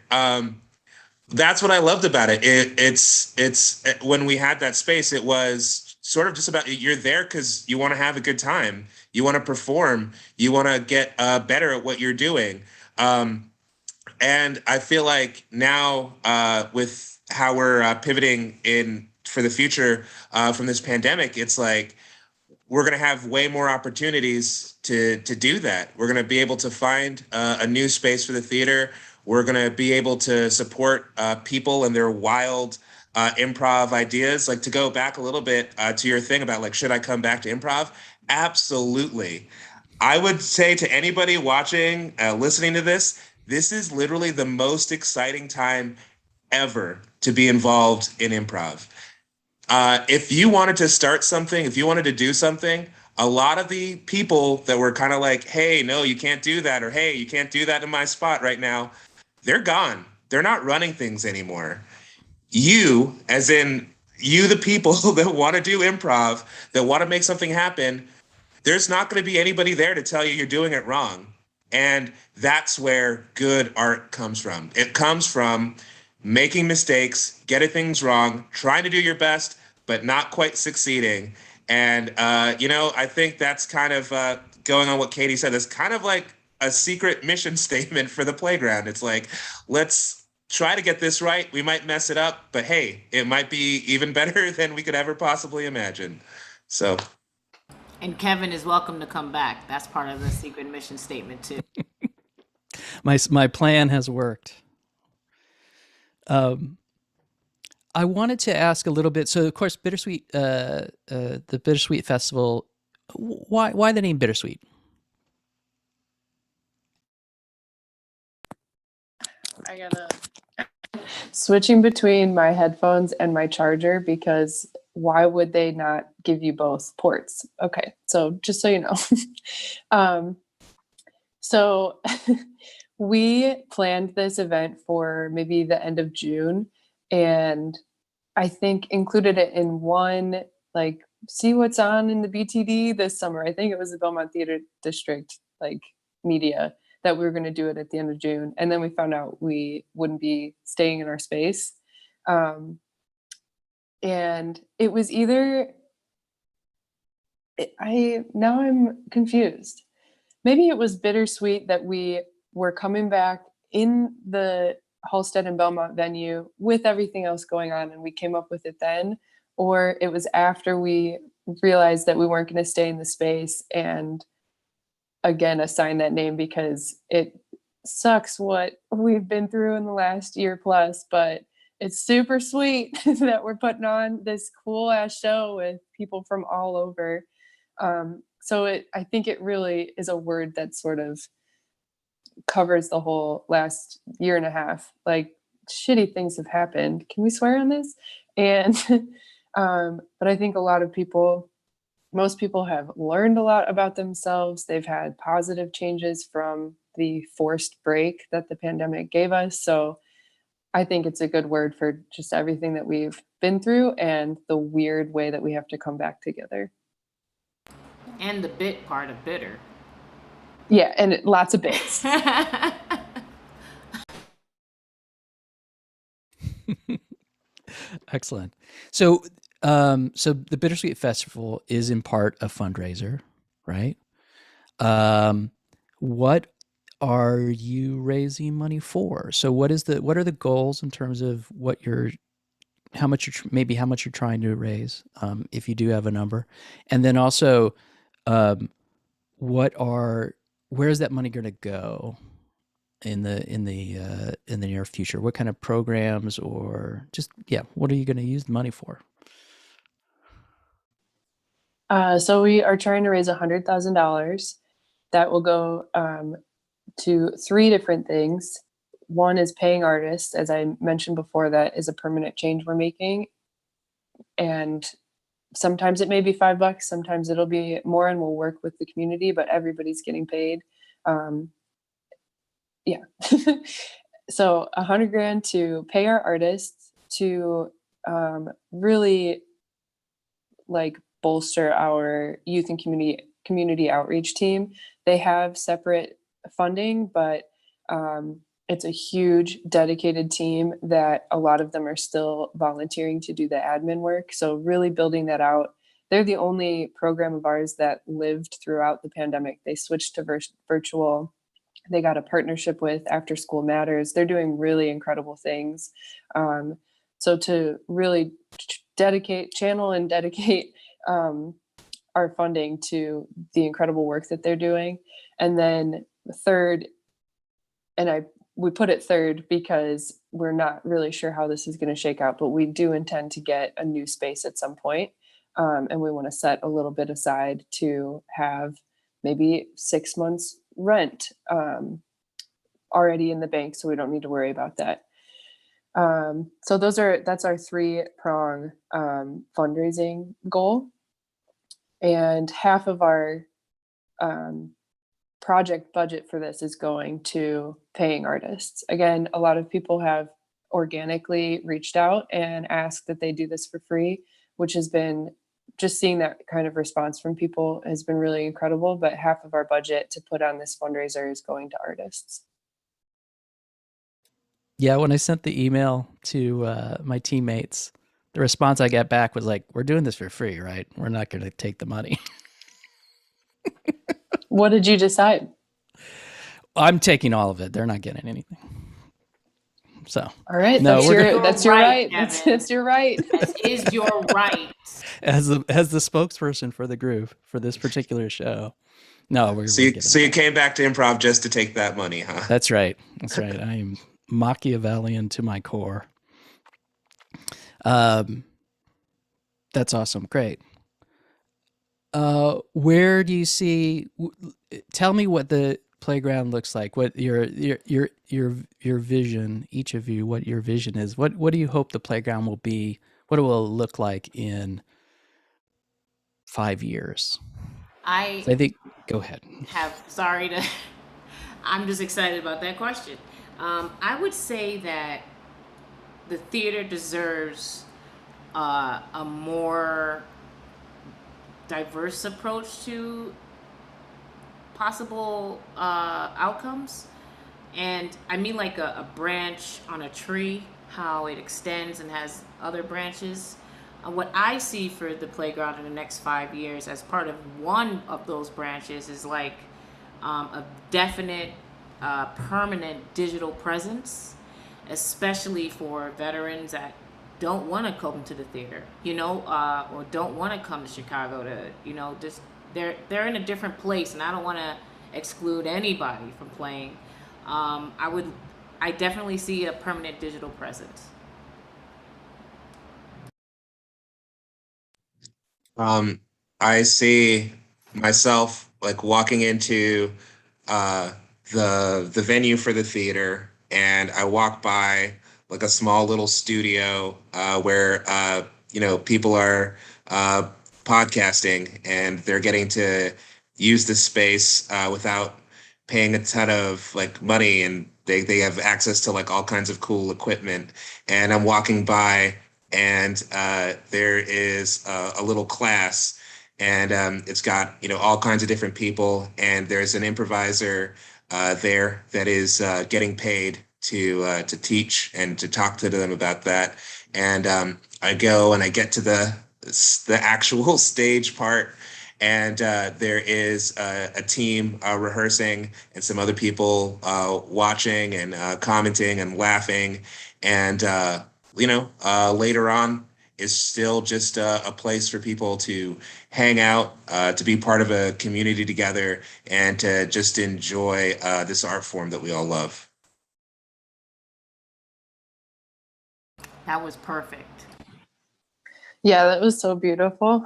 That's what I loved about it. It's when we had that space, it was sort of just about, you're there because you want to have a good time, you want to perform, you want to get better at what you're doing. And I feel like now with how we're pivoting in for the future from this pandemic, it's like we're going to have way more opportunities to do that. We're going to be able to find a new space for the theater. We're going to be able to support people and their wild improv ideas. Like, to go back a little bit to your thing about like, should I come back to improv? Absolutely. I would say to anybody watching, listening to this, this is literally the most exciting time ever to be involved in improv. If you wanted to start something, if you wanted to do something, a lot of the people that were kind of like, hey, no, you can't do that, or hey, you can't do that in my spot right now, they're gone. They're not running things anymore. You, as in you, the people that want to do improv, that want to make something happen, there's not going to be anybody there to tell you you're doing it wrong. And that's where good art comes from. It comes from making mistakes, getting things wrong, trying to do your best, but not quite succeeding. And, you know, I think that's kind of going on what Kaydee said. It's kind of like a secret mission statement for the playground. It's like, let's try to get this right. We might mess it up, but hey, it might be even better than we could ever possibly imagine. So And Kevin is welcome to come back. That's part of the secret mission statement too. My plan has worked. I wanted to ask a little bit. So, of course, Bittersweet, the Bittersweet Festival. Why the name Bittersweet? I gotta switching between my headphones and my charger, because why would they not give you both ports? Okay, so just so you know. So we planned this event for maybe the end of June, and I think included it in one, like, see what's on in the BTD this summer. I think it was the Belmont Theater District, like, media. that we were going to do it at the end of June. And then we found out we wouldn't be staying in our space. And it was either, now I'm confused. Maybe it was Bittersweet that we were coming back in the Halstead and Belmont venue with everything else going on, and we came up with it then, or it was after we realized that we weren't going to stay in the space and again assign that name, because it sucks what we've been through in the last year plus, but it's super sweet that we're putting on this cool ass show with people from all over. So I think it really is a word that sort of covers the whole last year and a half. Like, shitty things have happened. Can we swear on this? And but I think most people have learned a lot about themselves. They've had positive changes from the forced break that the pandemic gave us. So I think it's a good word for just everything that we've been through and the weird way that we have to come back together. And the bit part of bitter. Yeah, and lots of bits. Excellent. So the Bittersweet Festival is in part a fundraiser, right? What are you raising money for? So what are the goals in terms of how much you're trying to raise, if you do have a number, and then also, where is that money going to go in the near future? What kind of programs, or just what are you going to use the money for? So we are trying to raise $100,000 that will go to 3 different things. One is paying artists, as I mentioned before. That is a permanent change we're making, and sometimes it may be $5, sometimes it'll be more, and we'll work with the community, but everybody's getting paid. Yeah. So $100,000 to pay our artists, to really like bolster our youth and community outreach team. They have separate funding, but it's a huge dedicated team that a lot of them are still volunteering to do the admin work. So really building that out. They're the only program of ours that lived throughout the pandemic. They switched to virtual. They got a partnership with After School Matters. They're doing really incredible things. So to really channel and dedicate our funding to the incredible work that they're doing. And then third, and we put it third because we're not really sure how this is going to shake out, but we do intend to get a new space at some point. And we want to set a little bit aside to have maybe 6 months rent already in the bank, so we don't need to worry about that. So that's our 3-prong fundraising goal. And half of our project budget for this is going to paying artists. Again, a lot of people have organically reached out and asked that they do this for free, which has been, just seeing that kind of response from people has been really incredible. But half of our budget to put on this fundraiser is going to artists. Yeah, when I sent the email to my teammates, the response I got back was like, "We're doing this for free, right? We're not going to take the money." What did you decide? I'm taking all of it. They're not getting anything. So, all right, no, that's your right. That's your right. That is your right. As the spokesperson for the group for this particular show. No, we're so you came back to improv just to take that money, huh? That's right. That's right. I am Machiavellian to my core. That's awesome. Great. Where do you see? Tell me what the playground looks like. What your vision, each of you, what your vision is. What do you hope the playground will be? What it will look like in 5 years? I think. Go ahead. I'm just excited about that question. I would say that the theater deserves a more diverse approach to possible outcomes. And I mean like a branch on a tree, how it extends and has other branches. What I see for the playground in the next 5 years as part of one of those branches is like a definite, permanent digital presence, especially for veterans that don't want to come to the theater, or don't want to come to Chicago to, just they're in a different place, and I don't want to exclude anybody from playing. I definitely see a permanent digital presence. Um, I see myself like walking into uh, the venue for the theater, and I walk by like a small little studio where people are uh, podcasting, and they're getting to use the space without paying a ton of like money, and they have access to like all kinds of cool equipment. And I'm walking by, and there is a little class, and it's got all kinds of different people, and there's an improviser there that is getting paid to teach and to talk to them about that. And I go and I get to the actual stage part, and there is a team rehearsing, and some other people watching and commenting and laughing. And later on is still just a place for people to hang out, to be part of a community together, and to just enjoy this art form that we all love. That was perfect. Yeah, that was so beautiful.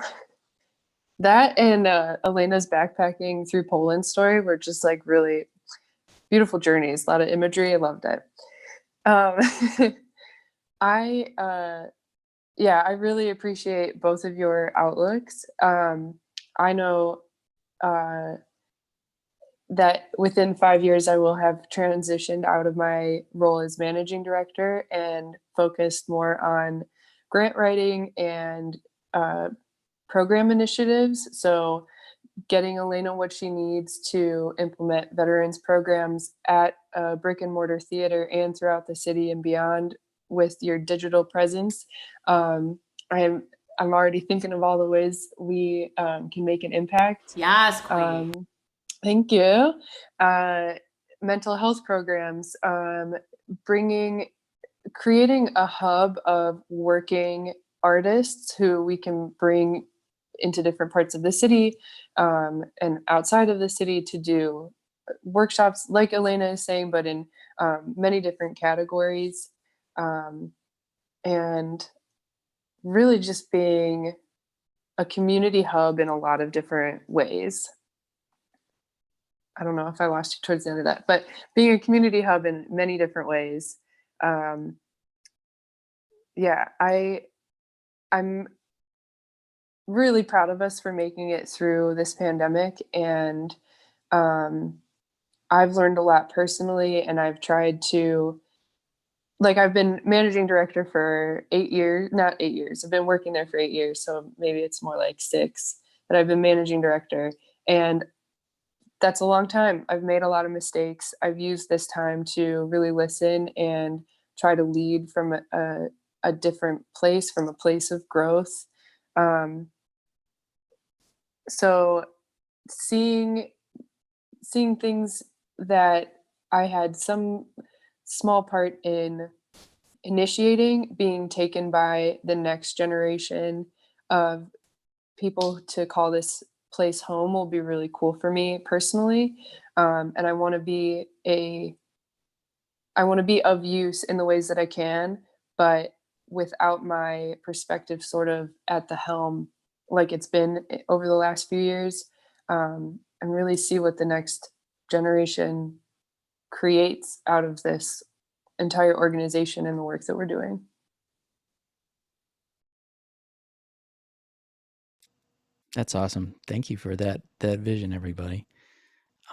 That and Alaina's backpacking through Poland story were just like really beautiful journeys. A lot of imagery. I loved it. Um, I yeah, I really appreciate both of your outlooks. I know uh, that within 5 years, I will have transitioned out of my role as managing director and focused more on grant writing and uh, program initiatives. So, getting Alaina what she needs to implement veterans programs at a brick and mortar theater and throughout the city and beyond with your digital presence. Um, I'm I'm already thinking of all the ways we can make an impact. Yes, queen. Thank you. Uh, Mental health programs, bringing, creating a hub of working artists who we can bring into different parts of the city and outside of the city to do workshops, like Alaina is saying, but in many different categories. Um, and really just being a community hub in a lot of different ways. I don't know if I lost you towards the end of that, but being a community hub in many different ways. Um, yeah, I'm really proud of us for making it through this pandemic, and um, I've learned a lot personally, and I've tried to, like, I've been managing director for 8 years, not 8 years. I've been working there for 8 years, so maybe it's more like six. But I've been managing director, and that's a long time. I've made a lot of mistakes. I've used this time to really listen and try to lead from a different place, from a place of growth. Um, so seeing seeing things that I had some small part in initiating being taken by the next generation of people to call this place home will be really cool for me personally. And I want to be of use in the ways that I can, but without my perspective sort of at the helm, like it's been over the last few years, and really see what the next generation creates out of this entire organization and the work that we're doing. That's awesome. Thank you for that vision, everybody.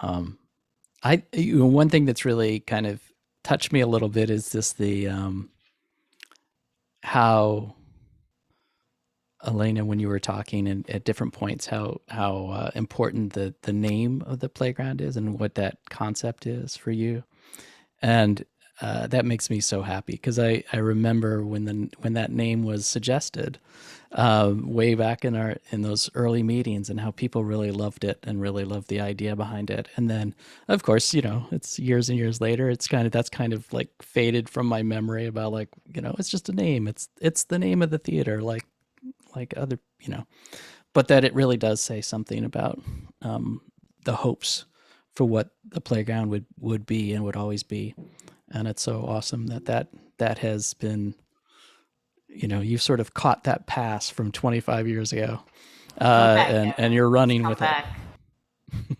Um, one thing that's really kind of touched me a little bit is just the how Alaina, when you were talking and at different points, how important the name of the playground is and what that concept is for you, and that makes me so happy because I remember when that name was suggested way back in those early meetings and how people really loved it and really loved the idea behind it. And then, of course, it's years and years later. That's kind of like faded from my memory about like it's just a name. It's the name of the theater, like other but that it really does say something about the hopes for what the playground would be and would always be. And it's so awesome that has been, you've sort of caught that pass from 25 years ago, Come back, and Kevin. you're running Come with back.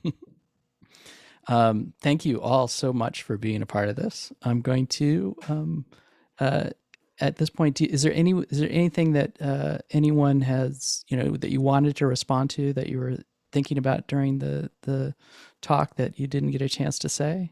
it. Thank you all so much for being a part of this. I'm going to, at this point, is there anything that anyone has, that you wanted to respond to that you were thinking about during the talk that you didn't get a chance to say?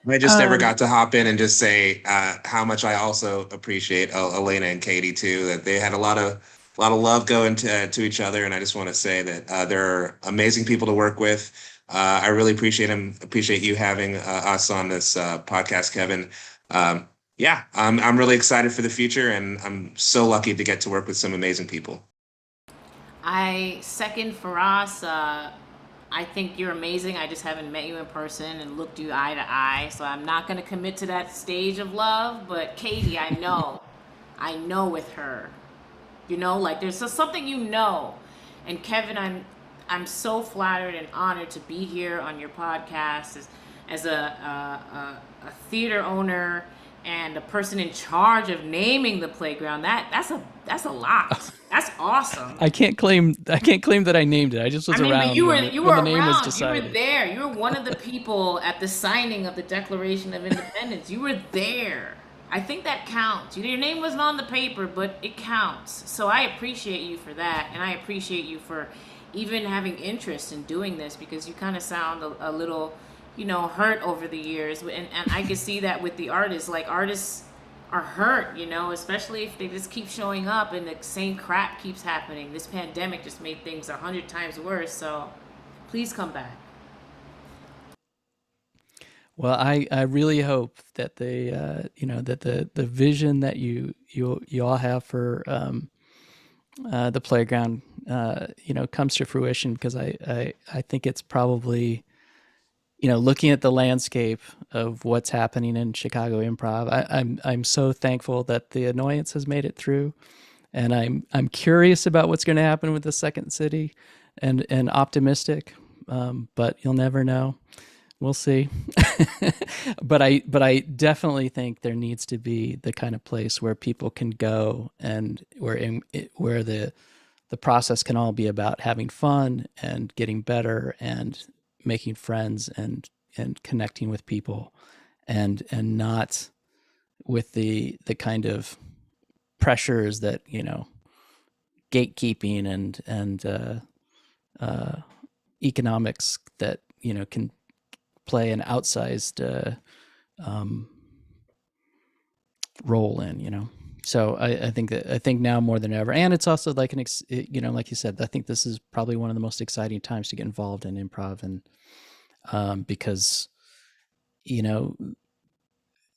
I just never got to hop in and just say how much I also appreciate Alaina and Kaydee too. That they had a lot of love going to each other, and I just want to say that they're amazing people to work with. I really appreciate you having us on this podcast, Kevin. Yeah, I'm really excited for the future, and I'm so lucky to get to work with some amazing people. I second Firas. I think you're amazing. I just haven't met you in person and looked you eye to eye, so I'm not going to commit to that stage of love. But Kaydee, I know with her, like there's just something And Kevin, I'm so flattered and honored to be here on your podcast as a theater owner and a person in charge of naming the playground. That's a lot. That's awesome. I can't claim that I named it. I just was around but you were when the name was around. decided. You were there. You were one of the people at the signing of the Declaration of Independence. You were there. I think that counts. Your name wasn't on the paper, but it counts. So I appreciate you for that, and I appreciate you for even having interest in doing this, because you kind of sound a little, hurt over the years, and I can see that with the artists. Like, artists are hurt, especially if they just keep showing up and the same crap keeps happening. This pandemic just made things 100 times worse. So please come back. Well, I really hope that the vision that you all have for the playground comes to fruition, because I think it's probably, looking at the landscape of what's happening in Chicago Improv, I'm so thankful that the annoyance has made it through, and I'm curious about what's going to happen with the second city, and optimistic, but you'll never know. We'll see. but I definitely think there needs to be the kind of place where people can go, and where the process can all be about having fun and getting better and making friends and connecting with people, and not with the kind of pressures that, gatekeeping and economics that, can play an outsized role in. So I think now more than ever, and it's also like like you said, I think this is probably one of the most exciting times to get involved in improv, and because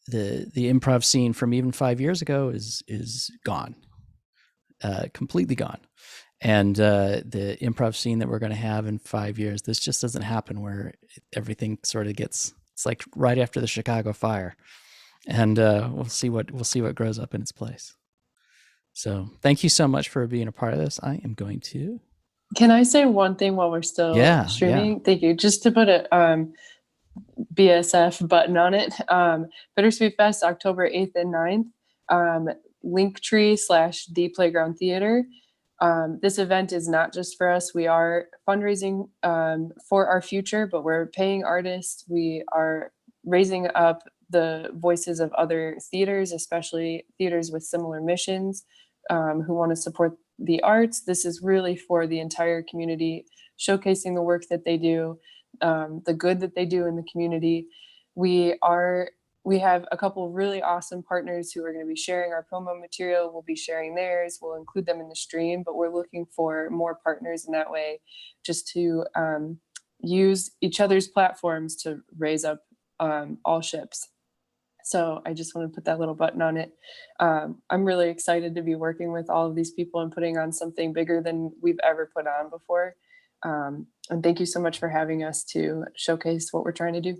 the improv scene from even 5 years ago is gone, completely gone. And the improv scene that we're going to have in 5 years, this just doesn't happen, where everything sort of it's like right after the Chicago fire, and we'll see what grows up in its place. So thank you so much for being a part of this. I am going to. Can I say one thing while we're still streaming? Yeah. Thank you. Just to put a BSF button on it. Bittersweet Fest, October 8th and 9th. Linktree/The Playground Theater. This event is not just for us. We are fundraising for our future, but we're paying artists. We are raising up the voices of other theaters, especially theaters with similar missions, who want to support the arts. This is really for the entire community, showcasing the work that they do, the good that they do in the community. We are we have a couple really awesome partners who are going to be sharing our promo material. We'll be sharing theirs. We'll include them in the stream, but we're looking for more partners in that way, just to use each other's platforms to raise up all ships. So I just want to put that little button on it. I'm really excited to be working with all of these people and putting on something bigger than we've ever put on before. And thank you so much for having us to showcase what we're trying to do.